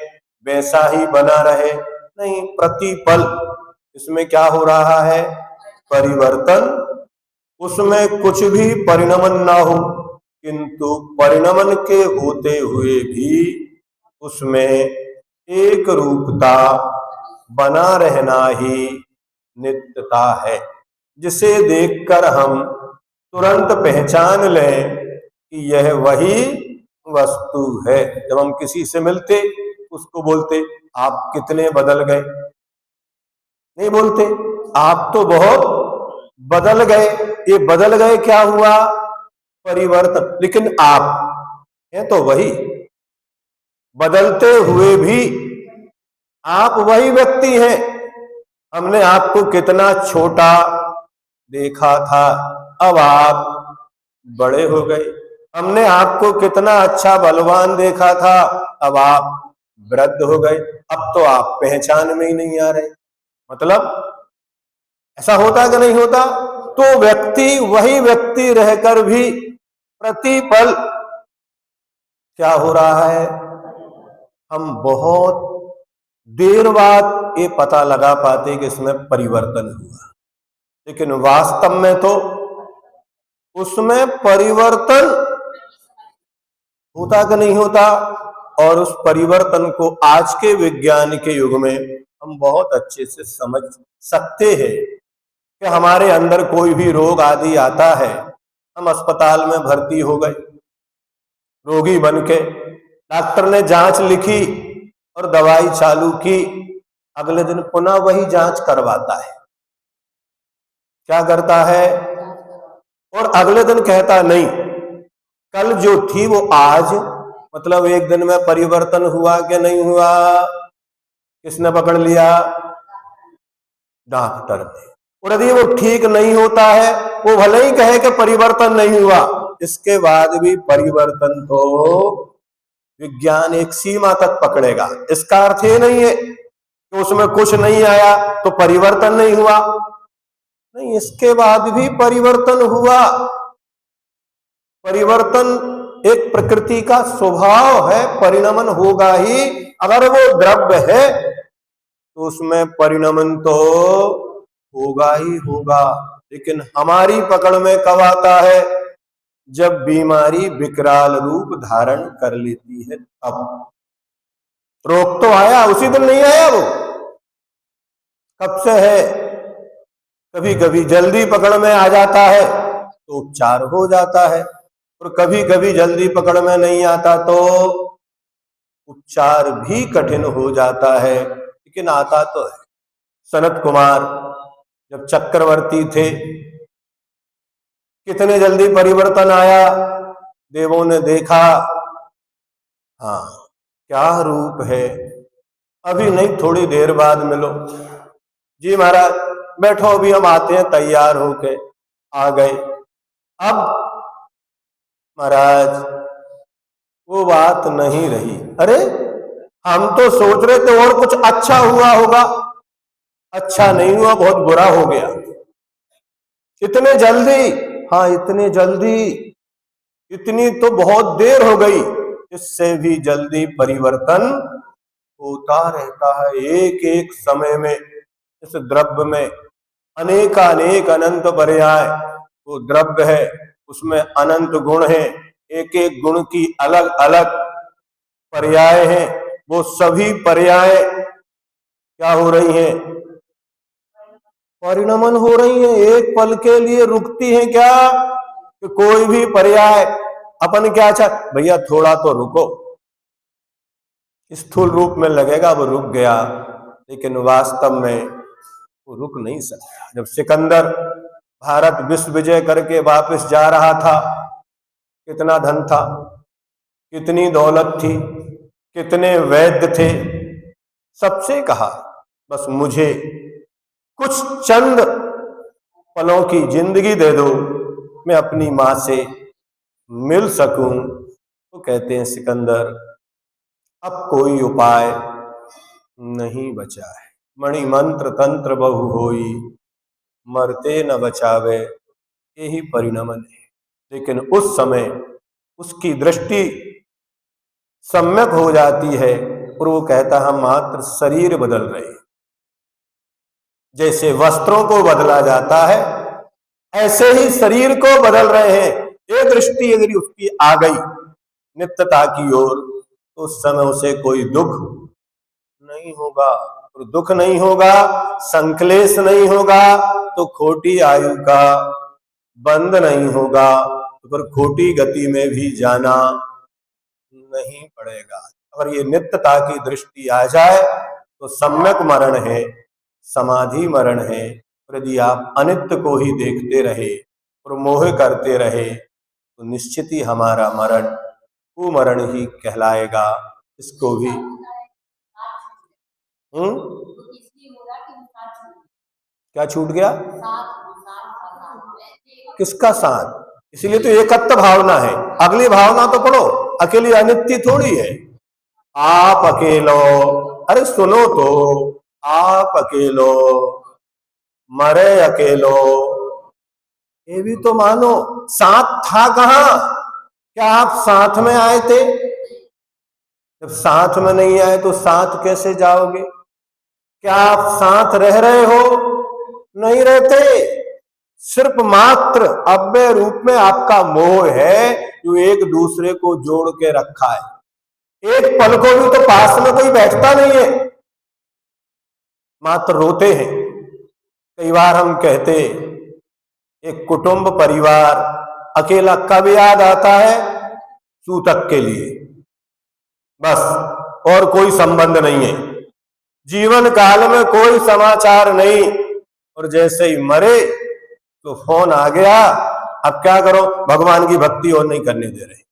वैसा ही बना रहे। नहीं, प्रतिपल इसमें क्या हो रहा है? परिवर्तन। उसमें कुछ भी परिणमन ना हो, किंतु परिणमन के होते हुए भी उसमें एक रूपता बना रहना ही नित्यता है, जिसे देखकर हम तुरंत पहचान लें कि यह वही वस्तु है। जब हम किसी से मिलते उसको बोलते आप कितने बदल गए, नहीं बोलते आप तो बहुत बदल गए। ये बदल गए क्या हुआ? परिवर्तन। लेकिन आप हैं तो वही, बदलते हुए भी आप वही व्यक्ति हैं। हमने आपको कितना छोटा देखा था, अब आप बड़े हो गए। हमने आपको कितना अच्छा बलवान देखा था, अब आप वृद्ध हो गए। अब तो आप पहचान में ही नहीं आ रहे। मतलब ऐसा होता कि नहीं होता? तो व्यक्ति वही व्यक्ति रहकर भी प्रतिपल क्या हो रहा है? हम बहुत देर बाद ये पता लगा पाते कि इसमें परिवर्तन हुआ, लेकिन वास्तव में तो उसमें परिवर्तन होता कि नहीं होता। और उस परिवर्तन को आज के विज्ञान के युग में हम बहुत अच्छे से समझ सकते हैं कि हमारे अंदर कोई भी रोग आदि आता है, हम अस्पताल में भर्ती हो गए रोगी बन के, डॉक्टर ने जांच लिखी और दवाई चालू की, अगले दिन पुनः वही जांच करवाता है। क्या करता है? और अगले दिन कहता नहीं, कल जो थी वो आज। मतलब एक दिन में परिवर्तन हुआ कि नहीं हुआ? किसने पकड़ लिया? डॉक्टर ने। और यदि वो ठीक नहीं होता है, वो भले ही कहे कि परिवर्तन नहीं हुआ, इसके बाद भी परिवर्तन तो विज्ञान एक सीमा तक पकड़ेगा। इसका अर्थ ये नहीं है कि उसमें कुछ नहीं आया तो परिवर्तन नहीं हुआ। नहीं, इसके बाद भी परिवर्तन हुआ। परिवर्तन एक प्रकृति का स्वभाव है, परिणमन होगा ही। अगर वो द्रव्य है तो उसमें परिणमन तो होगा ही होगा। लेकिन हमारी पकड़ में कब आता है? जब बीमारी विकराल रूप धारण कर लेती है। अब रोग तो आया, उसी दिन नहीं आया, वो कब से है। कभी कभी जल्दी पकड़ में आ जाता है तो उपचार हो जाता है, और कभी कभी जल्दी पकड़ में नहीं आता तो उपचार भी कठिन हो जाता है, लेकिन आता तो है। सनत कुमार जब चक्रवर्ती थे, कितने जल्दी परिवर्तन आया। देवों ने देखा, हाँ क्या रूप है, अभी नहीं थोड़ी देर बाद मिलो। जी महाराज बैठो, अभी हम आते हैं। तैयार होके आ गए। अब महाराज वो बात नहीं रही। अरे हम तो सोच रहे थे और कुछ अच्छा हुआ होगा, अच्छा नहीं हुआ, बहुत बुरा हो गया। इतने जल्दी, हाँ इतने जल्दी, इतनी तो बहुत देर हो गई। इससे भी जल्दी परिवर्तन होता रहता है। एक एक समय में इस द्रव्य में अनेकानेक अनंत पर्याय। वो द्रव्य है, उसमें अनंत गुण हैं, एक एक गुण की अलग अलग पर्याय हैं। वो सभी पर्याय क्या हो रही हैं? परिणमन हो रही है। एक पल के लिए रुकती है क्या? कि कोई भी पर्याय अपन क्या चाह, भैया थोड़ा तो रुको, स्थूल रूप में लगेगा वो रुक गया, लेकिन वास्तव में वो रुक नहीं सकता। जब सिकंदर भारत विश्व विजय करके वापस जा रहा था, कितना धन था, कितनी दौलत थी, कितने वैद्य थे, सबसे कहा बस मुझे कुछ चंद पलों की जिंदगी दे दो, मैं अपनी मां से मिल सकूं। तो कहते हैं सिकंदर अब कोई उपाय नहीं बचा है, मणि मंत्र तंत्र बहु होई, मरते न बचावे, यही परिणमन है। लेकिन उस समय उसकी दृष्टि सम्यक हो जाती है और वो कहता हम मात्र शरीर बदल रहे हैं। जैसे वस्त्रों को बदला जाता है ऐसे ही शरीर को बदल रहे हैं। ये दृष्टि यदि उसकी आ गई नित्यता की ओर, तो उस समय उसे कोई दुख नहीं होगा। और दुख नहीं होगा, संक्लेश नहीं होगा, तो खोटी आयु का बंद नहीं होगा, तो फिर खोटी गति में भी जाना नहीं पड़ेगा। अगर ये नित्यता की दृष्टि आ जाए तो सम्यक मरण है, समाधि मरण है। यदि आप अनित्य को ही देखते रहे और मोह करते रहे तो निश्चित ही हमारा मरण कुमरण ही कहलाएगा। इसको भी क्या छूट गया? किसका साथ? इसलिए तो एकत्व भावना है। अगली भावना तो पढ़ो, अकेली अनित्य थोड़ी है। आप अकेलो, अरे सुनो तो, आप अकेलो मरे अकेलो, ये भी तो मानो। साथ था कहां? क्या आप साथ में आए थे? जब साथ में नहीं आए तो साथ कैसे जाओगे? क्या आप साथ रह रहे हो? नहीं रहते। सिर्फ मात्र अव्यय रूप में आपका मोह है जो एक दूसरे को जोड़ के रखा है। एक पल को भी तो पास में कोई बैठता नहीं है, मात्र रोते हैं। कई बार हम कहते एक कुटुंब परिवार अकेला कब याद आता है? सूतक के लिए, बस, और कोई संबंध नहीं है, जीवन काल में कोई समाचार नहीं। और जैसे ही मरे तो फोन आ गया, अब क्या करो, भगवान की भक्ति और नहीं करने दे रहे।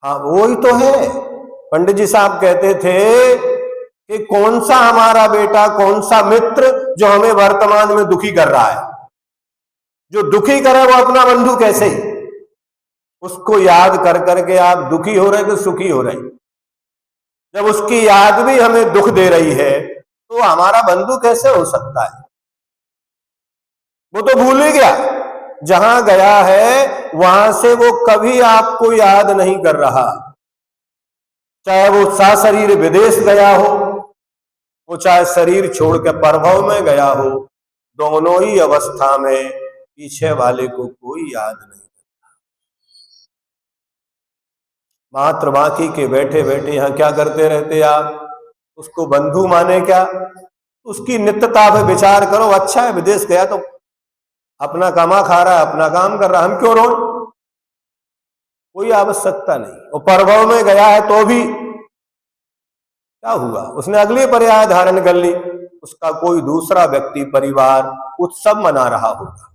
हाँ वही तो है। पंडित जी साहब कहते थे कि कौन सा हमारा बेटा, कौन सा मित्र जो हमें वर्तमान में दुखी कर रहा है? जो दुखी करे वो अपना बंधु कैसे ही? उसको याद कर करके आप दुखी हो रहे कि सुखी हो रहे? जब उसकी याद भी हमें दुख दे रही है तो हमारा बंधु कैसे हो सकता है? वो तो भूल ही गया, जहां गया है वहां से वो कभी आपको याद नहीं कर रहा। चाहे वो सशरीर विदेश गया हो, वो चाहे शरीर छोड़ के परभव में गया हो, दोनों ही अवस्था में पीछे वाले को कोई याद नहीं। मात्र बाकी के बैठे बैठे यहां क्या करते रहते आप? उसको बंधु माने क्या? उसकी नित्यता पे विचार करो। अच्छा है विदेश गया तो अपना कमा खा रहा है, अपना काम कर रहा है, हम क्यों रोए? कोई आवश्यकता नहीं। वो परभव में गया है तो भी क्या हुआ? उसने अगली पर्याय धारण कर ली, उसका कोई दूसरा व्यक्ति परिवार उत्सव मना रहा होगा,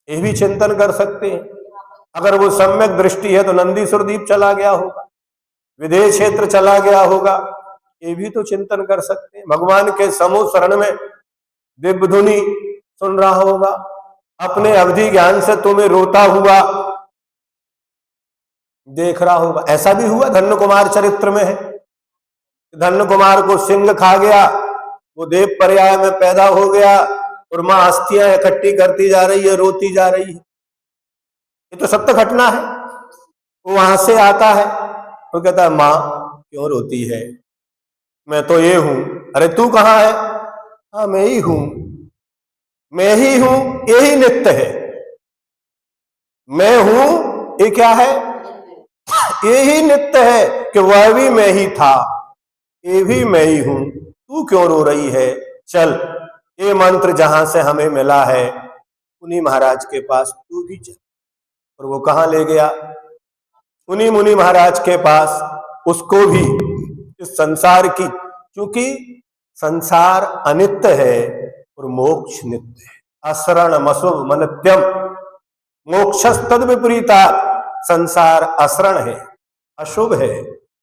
ये भी चिंतन कर सकते हैं। अगर वो सम्यक दृष्टि है तो नंदीश्वर द्वीप चला गया होगा, विदेश क्षेत्र चला गया होगा, ये भी तो चिंतन कर सकते हैं। भगवान के समूह शरण में दिव्य धुनी सुन रहा होगा, अपने अवधि ज्ञान से तुम्हें रोता हुआ देख रहा होगा। ऐसा भी हुआ, धन्य कुमार चरित्र में है, धन्य कुमार को सिंह खा गया, वो देव पर्याय में पैदा हो गया और मां अस्थियां इकट्ठी करती जा रही है, रोती जा रही है। ये तो सत्य घटना है। वो वहां से आता है तो कहता है मां क्यों रोती है? मैं तो ये हूं। अरे तू कहां है? हाँ मैं ही हूं, मैं ही हूं, यही नित्य है। मैं हूं ये क्या है? ये ही नित्य है कि वह भी मैं ही था, ये भी मैं ही हूं, तू क्यों रो रही है, चल ये मंत्र जहां से हमें मिला है उन्हीं महाराज के पास तू भी चल। और वो कहां ले गया, उन्हीं मुनि महाराज के पास। उसको भी इस संसार की, क्योंकि संसार अनित्य है और मोक्ष नित्य है। असरण मसुभ मनत्यम मोक्षस्तद विपरीता। संसार असरण है, अशुभ है,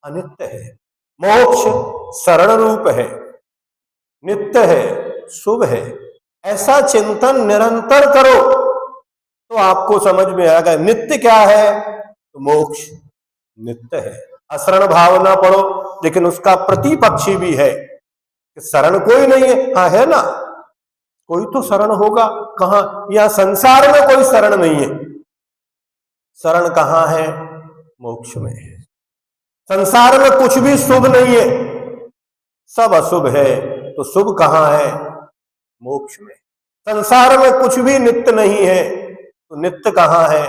अनित्य है। मोक्ष शरण रूप है, नित्य है, शुभ है। ऐसा चिंतन निरंतर करो तो आपको समझ में आएगा नित्य क्या है। तो मोक्ष नित्य है। असरण भाव ना पड़ो, लेकिन उसका प्रतिपक्षी भी है कि शरण कोई नहीं है। हाँ है ना, कोई तो शरण होगा। कहां, या संसार में कोई शरण नहीं है। शरण कहां है, मोक्ष में है। संसार में कुछ भी शुभ नहीं है, सब अशुभ है। तो शुभ कहां है, मोक्ष में। संसार में कुछ भी नित्य नहीं है, तो नित्य कहां है,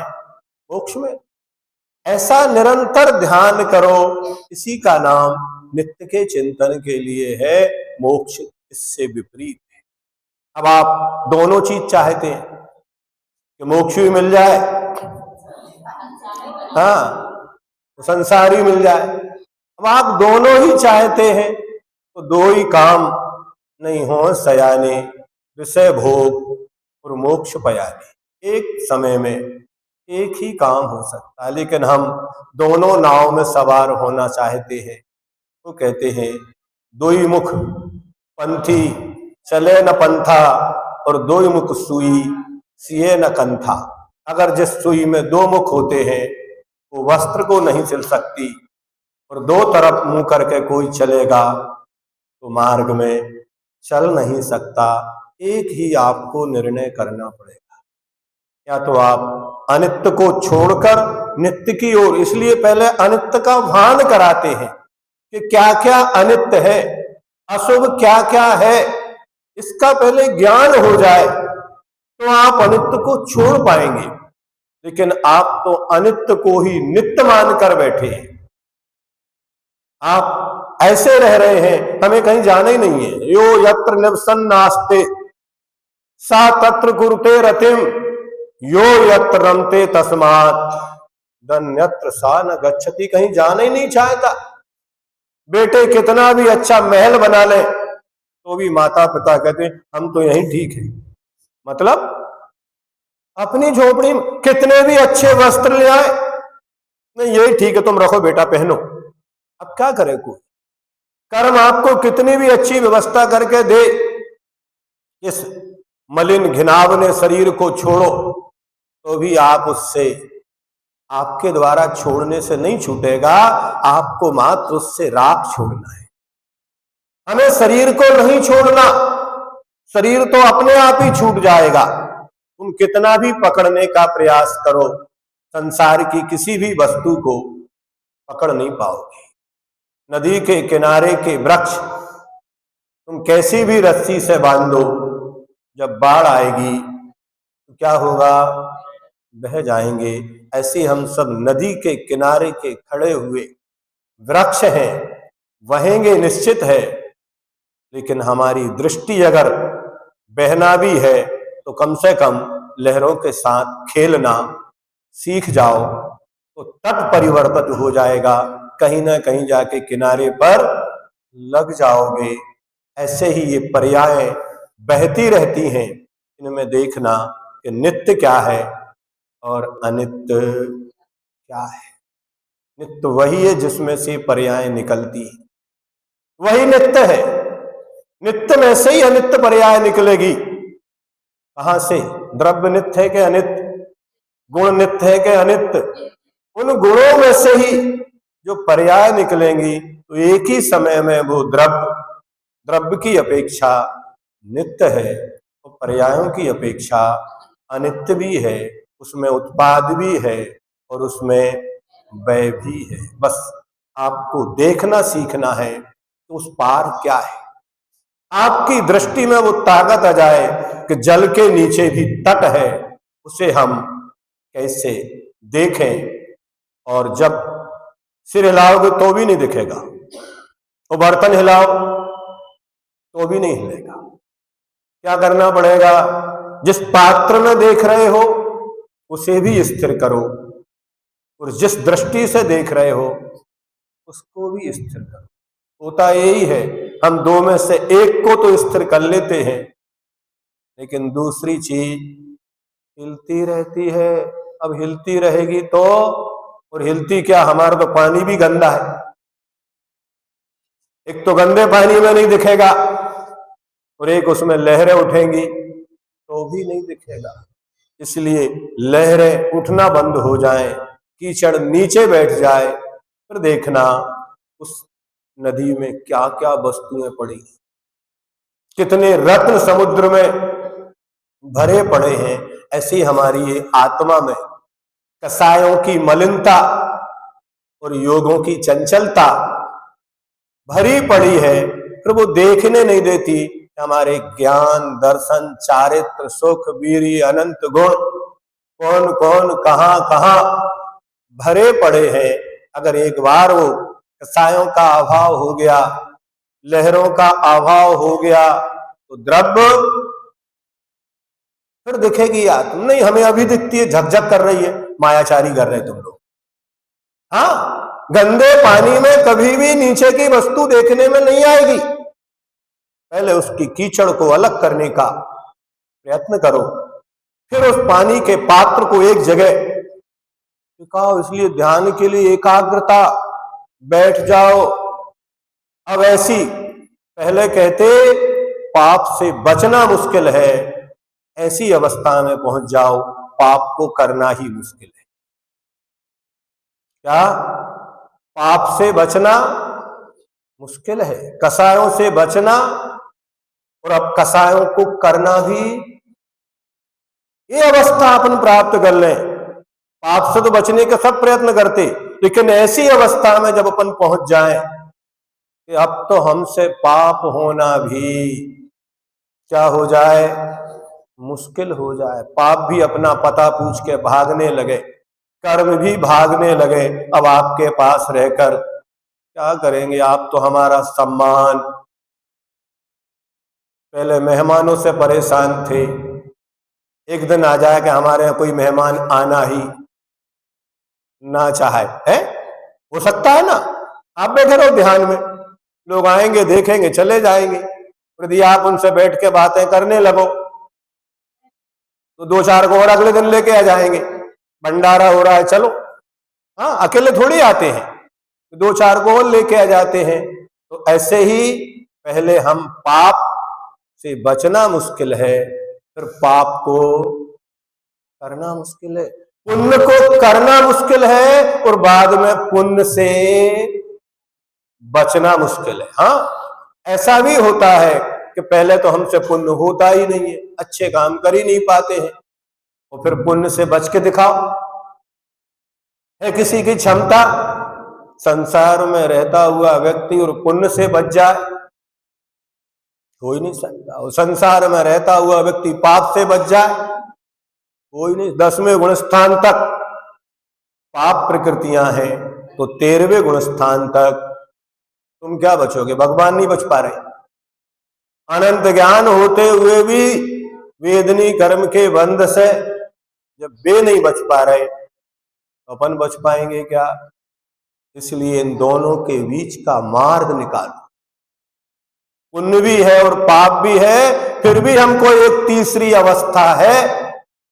मोक्ष में। ऐसा निरंतर ध्यान करो, इसी का नाम नित्य के चिंतन के लिए है। मोक्ष इससे विपरीत है। अब आप दोनों चीज चाहते हैं कि मोक्ष भी मिल जाए, हाँ, तो संसार ही मिल जाए। अब आप दोनों ही चाहते हैं तो दो ही काम नहीं हो सयाने, विषय भोग और मोक्ष पयाने। एक समय में एक ही काम हो सकता है, लेकिन हम दोनों नाव में सवार होना चाहते हैं। तो कहते हैं दो ही मुख पंथी चले न पंथा, और दो ही मुख सुई सिए न कंथा। अगर जिस सुई में दो मुख होते हैं वो वस्त्र को नहीं सिल सकती, और दो तरफ मुंह करके कोई चलेगा तो मार्ग में चल नहीं सकता। एक ही आपको निर्णय करना पड़ेगा, या तो आप अनित्य को छोड़कर नित्य की ओर। इसलिए पहले अनित्य का भान कराते हैं कि क्या क्या अनित्य है, अशुभ क्या क्या है, इसका पहले ज्ञान हो जाए तो आप अनित्य को छोड़ पाएंगे। लेकिन आप तो अनित्य को ही नित्य मानकर बैठे हैं। आप ऐसे रह रहे हैं, हमें कहीं जाना ही नहीं है। यो यत्र निवसन्नास्ते सा तत्र कुरुते रतिम, यो यत्र रमते तस्मात् दन्यत्र सा न गच्छति। कहीं जाना ही नहीं चाहता। बेटे कितना भी अच्छा महल बना ले तो भी माता पिता कहते हम तो यहीं ठीक है। मतलब अपनी झोपड़ी में कितने भी अच्छे वस्त्र ले आए, नहीं यही ठीक है, तुम रखो बेटा पहनो। अब क्या करे कोई, कर्म आपको कितनी भी अच्छी व्यवस्था करके दे, इस मलिन घिनावने शरीर को छोड़ो तो भी आप उससे, आपके द्वारा छोड़ने से नहीं छूटेगा, आपको मात्र उससे राख छोड़ना है। हमें शरीर को नहीं छोड़ना, शरीर तो अपने आप ही छूट जाएगा। तुम कितना भी पकड़ने का प्रयास करो, संसार की किसी भी वस्तु को पकड़ नहीं पाओगे। नदी के किनारे के वृक्ष तुम कैसी भी रस्सी से बांधो, जब बाढ़ आएगी तो क्या होगा, बह जाएंगे। ऐसे हम सब नदी के किनारे के खड़े हुए वृक्ष हैं, बहेंगे निश्चित है। लेकिन हमारी दृष्टि अगर बहना भी है तो कम से कम लहरों के साथ खेलना सीख जाओ, तो तट परिवर्तित हो जाएगा। कहीं ना कहीं जाके किनारे पर लग जाओगे। ऐसे ही ये पर्याय बहती रहती हैं, इनमें देखना कि नित्य क्या है और अनित्य क्या है। नित्य वही है जिसमें से पर्याय निकलती है, वही नित्य है। नित्य में से ही अनित्य पर्याय निकलेगी। कहां से, द्रव्य नित्य है कि अनित्य, गुण नित्य है कि अनित्य, उन गुणों में से ही जो पर्याय निकलेंगी तो एक ही समय में वो द्रव्य की अपेक्षा नित्य है, तो पर्यायों की अपेक्षा अनित्य भी है। उसमें उत्पाद भी है और उसमें व्यय भी है। बस आपको देखना सीखना है तो उस पार क्या है। आपकी दृष्टि में वो ताकत आ जाए कि जल के नीचे भी तट है, उसे हम कैसे देखें। और जब सिर हिलाओगे तो भी नहीं दिखेगा, और बर्तन हिलाओ तो भी नहीं हिलेगा। क्या करना पड़ेगा? जिस पात्र में देख रहे हो उसे भी स्थिर करो, और जिस दृष्टि से देख रहे हो उसको भी स्थिर करो। होता यही है, हम दो में से एक को तो स्थिर कर लेते हैं, लेकिन दूसरी चीज हिलती रहती है। अब हिलती रहेगी तो, और हिलती क्या, हमारा तो पानी भी गंदा है। एक तो गंदे पानी में नहीं दिखेगा, और एक उसमें लहरें उठेंगी तो भी नहीं दिखेगा। इसलिए लहरें उठना बंद हो जाए, कीचड़ नीचे बैठ जाए, फिर देखना उस नदी में क्या क्या वस्तुएं पड़ी, कितने रत्न समुद्र में भरे पड़े हैं। ऐसी हमारी ये आत्मा में कसायों की मलिनता और योगों की चंचलता भरी पड़ी है, फिर वो देखने नहीं देती। हमारे ज्ञान, दर्शन, चारित्र, सुख, वीर्य, अनंत गुण कौन कौन कहां कहां भरे पड़े हैं। अगर एक बार वो कसायों का अभाव हो गया, लहरों का अभाव हो गया, तो द्रव्य फिर दिखेगी आत्मा नहीं। हमें अभी दिखती है, झकझक कर रही है, मायाचारी कर रहे तुम लोग। हाँ, गंदे पानी में कभी भी नीचे की वस्तु देखने में नहीं आएगी। पहले उसकी कीचड़ को अलग करने का प्रयत्न करो, फिर उस पानी के पात्र को एक जगह टिकाओ। इसलिए ध्यान के लिए एकाग्रता, बैठ जाओ। अब ऐसी, पहले कहते पाप से बचना मुश्किल है, ऐसी अवस्था में पहुंच जाओ पाप को करना ही मुश्किल है। क्या? पाप से बचना मुश्किल है, कसायों से बचना, और अब कसायों को करना भी। ये अवस्था अपन प्राप्त कर लें। पाप से तो बचने के सब प्रयत्न करते, लेकिन ऐसी अवस्था में जब अपन पहुंच जाएं कि अब तो हमसे पाप होना भी क्या हो जाए, मुश्किल हो जाए। पाप भी अपना पता पूछ के भागने लगे, कर्म भी भागने लगे। अब आपके पास रहकर क्या करेंगे? आप तो हमारा सम्मान, पहले मेहमानों से परेशान थे, एक दिन आ जाए कि हमारे यहाँ कोई मेहमान आना ही ना चाहे, है हो सकता है ना। आप बैठे रहो ध्यान में, लोग आएंगे, देखेंगे, चले जाएंगे। यदि आप उनसे बैठ के बातें करने लगो तो दो चार को और अगले दिन लेके आ जाएंगे, भंडारा हो रहा है चलो। हाँ, अकेले थोड़ी आते हैं, दो चार को और लेके आ जाते हैं। तो ऐसे ही पहले हम पाप से बचना मुश्किल है, फिर पाप को करना मुश्किल है, पुण्य को करना मुश्किल है, और बाद में पुण्य से बचना मुश्किल है। हाँ, ऐसा भी होता है कि पहले तो हमसे पुण्य होता ही नहीं है, अच्छे काम कर ही नहीं पाते हैं, और फिर पुण्य से बच के दिखाओ। है किसी की क्षमता संसार में रहता हुआ व्यक्ति और पुण्य से बच जाए? हो ही नहीं सकता। और संसार में रहता हुआ व्यक्ति पाप से बच जाए? हो ही नहीं। 10वें गुण स्थान तक पाप प्रकृतियां हैं, तो 13वें गुण स्थान तक तुम क्या बचोगे? भगवान नहीं बच पा रहे। अनंत ज्ञान होते हुए भी वेदनी कर्म के बंध से जब वे नहीं बच पा रहे, तो अपन बच पाएंगे क्या? इसलिए इन दोनों के बीच का मार्ग निकालो। पुण्य भी है और पाप भी है, फिर भी हमको एक तीसरी अवस्था है,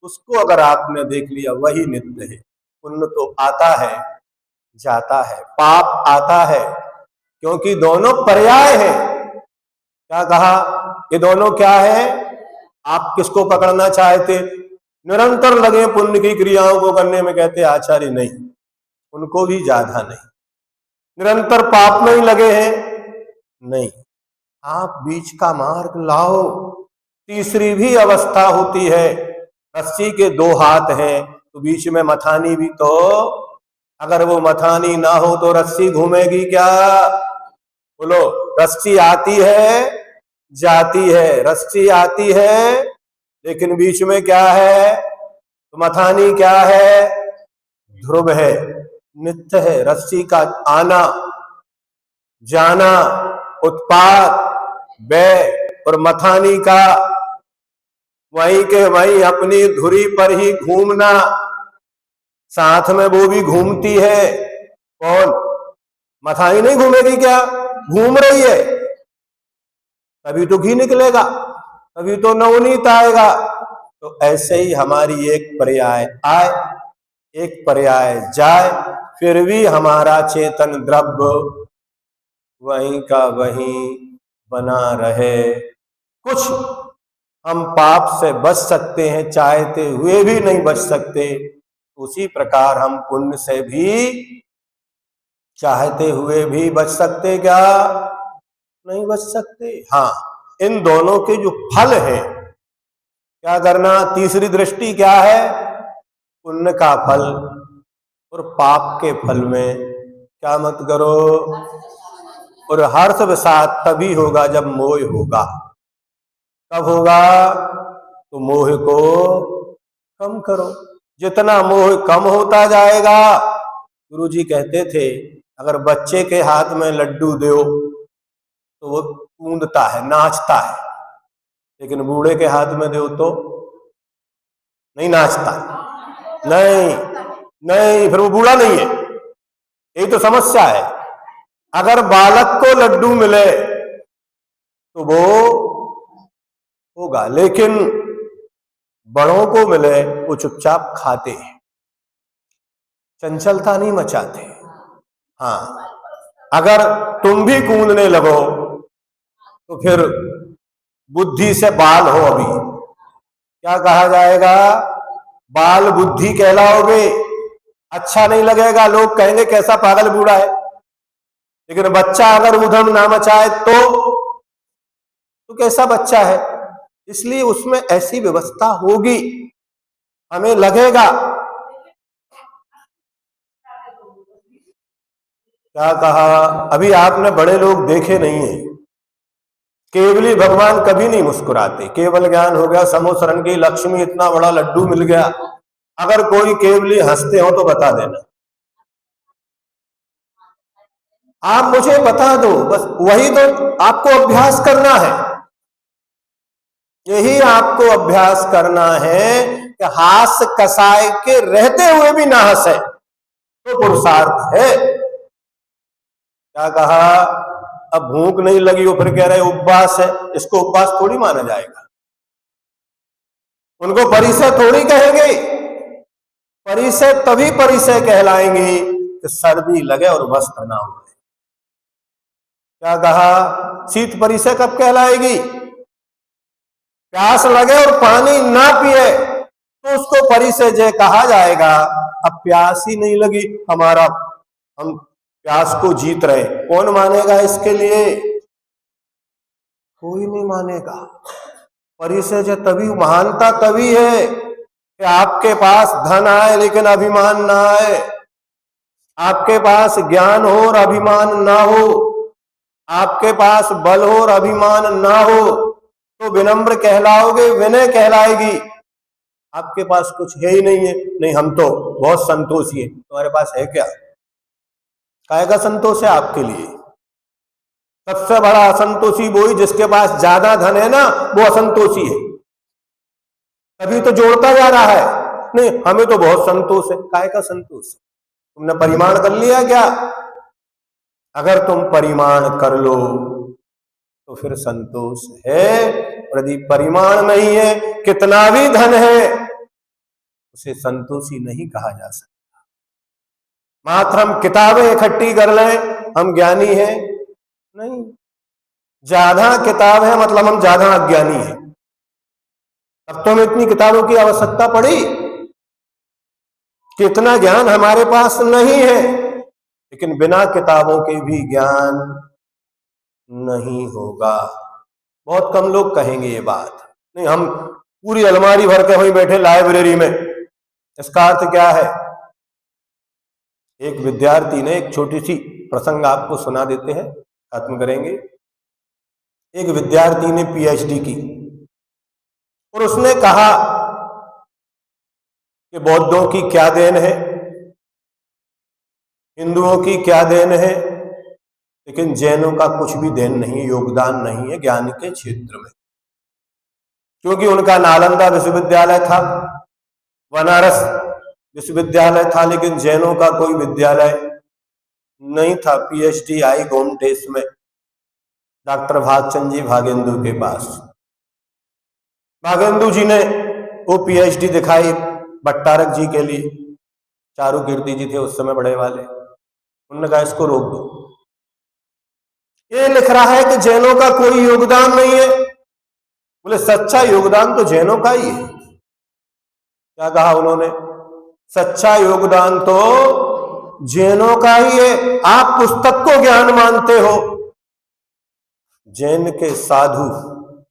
उसको अगर आपने देख लिया वही नित्य है। पुण्य तो आता है जाता है, पाप आता है, क्योंकि दोनों पर्याय है। क्या कहा? ये दोनों क्या है? आप किसको पकड़ना चाहते? निरंतर लगे पुण्य की क्रियाओं को करने में, कहते आचार्य नहीं, उनको भी ज्यादा नहीं। निरंतर पाप में ही लगे हैं, नहीं, आप बीच का मार्ग लाओ। तीसरी भी अवस्था होती है। रस्सी के दो हाथ हैं, तो बीच में मथानी भी तो, अगर वो मथानी ना हो तो रस्सी घूमेगी क्या? बोलो, रस्सी आती है जाती है, रस्सी आती है, लेकिन बीच में क्या है? तो मथानी क्या है? ध्रुव है। नित्य है। रस्सी का आना जाना, उत्पात, व्यय और मथानी का वहीं के वहीं अपनी धुरी पर ही घूमना, साथ में वो भी घूमती है। कौन? मथानी नहीं घूमेगी क्या? घूम रही है, तभी तो घी निकलेगा, तभी तो नवनीत आएगा। तो ऐसे ही हमारी एक पर्याय आए, एक पर्याय जाए, फिर भी हमारा चेतन द्रव्य वहीं का वहीं बना रहे। कुछ हम पाप से बच सकते हैं, चाहते हुए भी नहीं बच सकते। उसी प्रकार हम पुण्य से भी चाहते हुए भी बच सकते क्या? नहीं बच सकते। हाँ, इन दोनों के जो फल है, क्या करना? तीसरी दृष्टि क्या है? पुण्य का फल और पाप के फल में क्या मत करो। और हर्ष विषाद तभी होगा जब मोह होगा। कब होगा? तो मोह को कम करो। जितना मोह कम होता जाएगा, गुरुजी कहते थे अगर बच्चे के हाथ में लड्डू दो तो वो कूदता है, नाचता है, लेकिन बूढ़े के हाथ में दो तो नहीं नाचता। नहीं नहीं, फिर वो बूढ़ा नहीं है। यही तो समस्या है। अगर बालक को लड्डू मिले तो वो होगा, लेकिन बड़ों को मिले वो चुपचाप खाते हैं, चंचलता नहीं मचाते। हाँ, अगर तुम भी कूदने लगो तो फिर बुद्धि से बाल हो, अभी क्या कहा जाएगा? बाल बुद्धि कहलाओगे। अच्छा नहीं लगेगा, लोग कहेंगे कैसा पागल बूढ़ा है। लेकिन बच्चा अगर उधम ना मचाए तो कैसा बच्चा है? इसलिए उसमें ऐसी व्यवस्था होगी, हमें लगेगा। क्या कहा? अभी आपने बड़े लोग देखे नहीं है, केवली भगवान कभी नहीं मुस्कुराते। केवल ज्ञान हो गया, समोसरण की लक्ष्मी, इतना बड़ा लड्डू मिल गया। अगर कोई केवली हंसते हो तो बता देना, आप मुझे बता दो। बस वही तो आपको अभ्यास करना है, यही आपको अभ्यास करना है कि हास कसाय के रहते हुए भी ना हंसे तो पुरुषार्थ है। क्या कहा? अब भूख नहीं लगी हो फिर कह रहे उपवास है, इसको उपवास थोड़ी माना जाएगा। उनको परिसय थोड़ी कहेंगे। परिसय तभी परिसय कहलाएंगे कि सर्दी लगे और वस्त्र ना हो। क्या कहा? शीत परिसय कब कहलाएगी? प्यास लगे और पानी ना पिए तो उसको परिसय जय कहा जाएगा। अब प्यास ही नहीं लगी, हम प्यास को जीत रहे, कौन मानेगा इसके लिए? कोई नहीं मानेगा। परिसय जय तभी, महानता तभी है कि आपके पास धन आए लेकिन अभिमान ना आए, आपके पास ज्ञान हो और अभिमान ना हो, आपके पास बल हो और अभिमान ना हो तो विनम्र कहलाओगे, विनय कहलाएगी। आपके पास कुछ है ही नहीं है, नहीं हम तो बहुत संतोषी है। तुम्हारे पास है क्या? काहे का संतोष है आपके लिए? सबसे बड़ा असंतोषी वो ही जिसके पास ज्यादा धन है ना, वो असंतोषी है। तभी तो जोड़ता जा रहा है। नहीं हमें तो बहुत संतोष है। काहे का संतोष? तुमने परिमाण कर लिया क्या? अगर तुम परिमाण कर लो तो फिर संतोष है। यदि परिमाण नहीं है, कितना भी धन है, उसे संतोषी नहीं कहा जा सकता। मात्र हम किताबें इकट्ठी कर लें हम ज्ञानी हैं? नहीं। ज्यादा किताब है मतलब हम ज्यादा अज्ञानी हैं। अब तो हमें इतनी किताबों की आवश्यकता पड़ी कि इतना ज्ञान हमारे पास नहीं है, लेकिन बिना किताबों के भी ज्ञान नहीं होगा। बहुत कम लोग कहेंगे ये बात। नहीं हम पूरी अलमारी भर के वहीं बैठे लाइब्रेरी में, इसका अर्थ क्या है? एक विद्यार्थी ने, एक छोटी सी प्रसंग आपको सुना देते हैं, खत्म करेंगे। एक विद्यार्थी ने पीएचडी की और उसने कहा कि बौद्धों की क्या देन है। हिंदुओं की क्या देन है, लेकिन जैनों का कुछ भी देन नहीं, योगदान नहीं है ज्ञान के क्षेत्र में। क्योंकि उनका नालंदा विश्वविद्यालय था, बनारस विश्वविद्यालय था, लेकिन जैनों का कोई विद्यालय नहीं था। पीएचडी आई गोमटेस में डॉक्टर भागचंद जी भागेंदु के पास। भागेंदु जी ने वो पीएचडी दिखाई भट्टारक जी के लिए, चारू कीर्ति जी थे उस समय बड़े वाले, उन्होंने कहा इसको रोक दो, ये लिख रहा है कि जैनों का कोई योगदान नहीं है। बोले सच्चा योगदान तो जैनों का ही है। क्या कहा उन्होंने, सच्चा योगदान तो जैनों का ही है, आप पुस्तक को ज्ञान मानते हो। जैन के साधु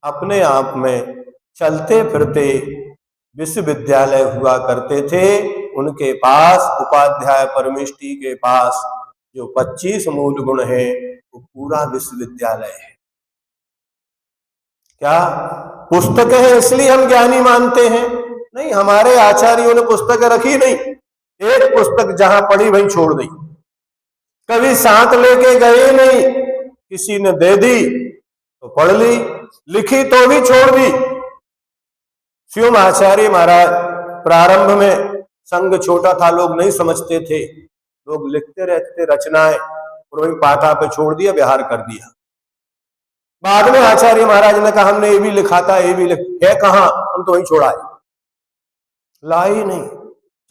अपने आप में चलते फिरते विश्वविद्यालय हुआ करते थे। उनके पास उपाध्याय परमेष्टि के पास जो 25 मूल गुण है वो पूरा विश्वविद्यालय है। क्या पुस्तक है इसलिए हम ज्ञानी मानते हैं? नहीं, हमारे आचार्यों ने पुस्तक रखी नहीं, एक पुस्तक जहां पड़ी वहीं छोड़ दी, कभी साथ लेके गए नहीं, किसी ने दे दी तो पढ़ ली, लिखी तो भी छोड़ दी। शिव आचार्य महाराज प्रारंभ में संघ छोटा था, लोग नहीं समझते थे, लोग लिखते रहते थे रचनाएं, और वही पाटा पे छोड़ दिया, बिहार कर दिया। बाद में आचार्य महाराज ने कहा हमने ये भी लिखा था, ये भी है कहां, हम तो वहीं छोड़ा है, लाई नहीं।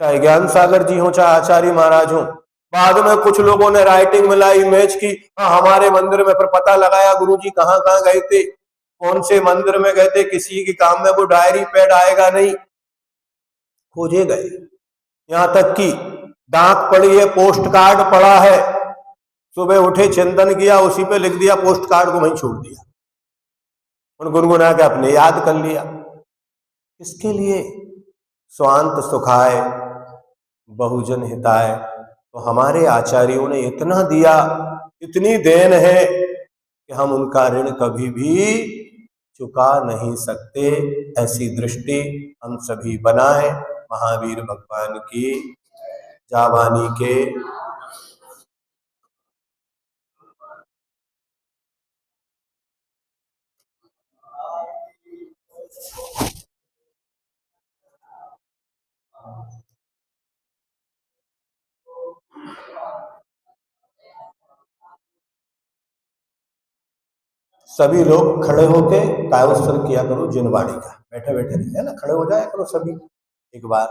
चाहे ज्ञान सागर जी हो, चाहे आचार्य महाराज हो, बाद में कुछ लोगों ने राइटिंग में लाई, मैच की, हाँ हमारे मंदिर में, फिर पता लगाया गुरुजी कहां कहां गए थे, कौन से मंदिर में गए थे, किसी के काम में वो डायरी पैड आएगा नहीं, खोजे गए। यहां तक कि डाक पड़ी है, पोस्ट कार्ड पड़ा है, सुबह उठे चिंतन किया, उसी पे लिख दिया, पोस्ट कार्ड को वहीं छोड़ दिया, उन गुनगुना के अपने याद कर लिया। किसके लिए? स्वांत सुखाय बहुजन हिताय। तो हमारे आचार्यों ने इतना दिया, इतनी देन है कि हम उनका ऋण कभी भी चुका नहीं सकते। ऐसी दृष्टि हम सभी बनाएं। महावीर भगवान की जावानी के सभी लोग खड़े होके कायोत्सर्ग किया करो जिनवाणी का, बैठे बैठे नहीं है ना, खड़े हो जाया करो सभी एक बार।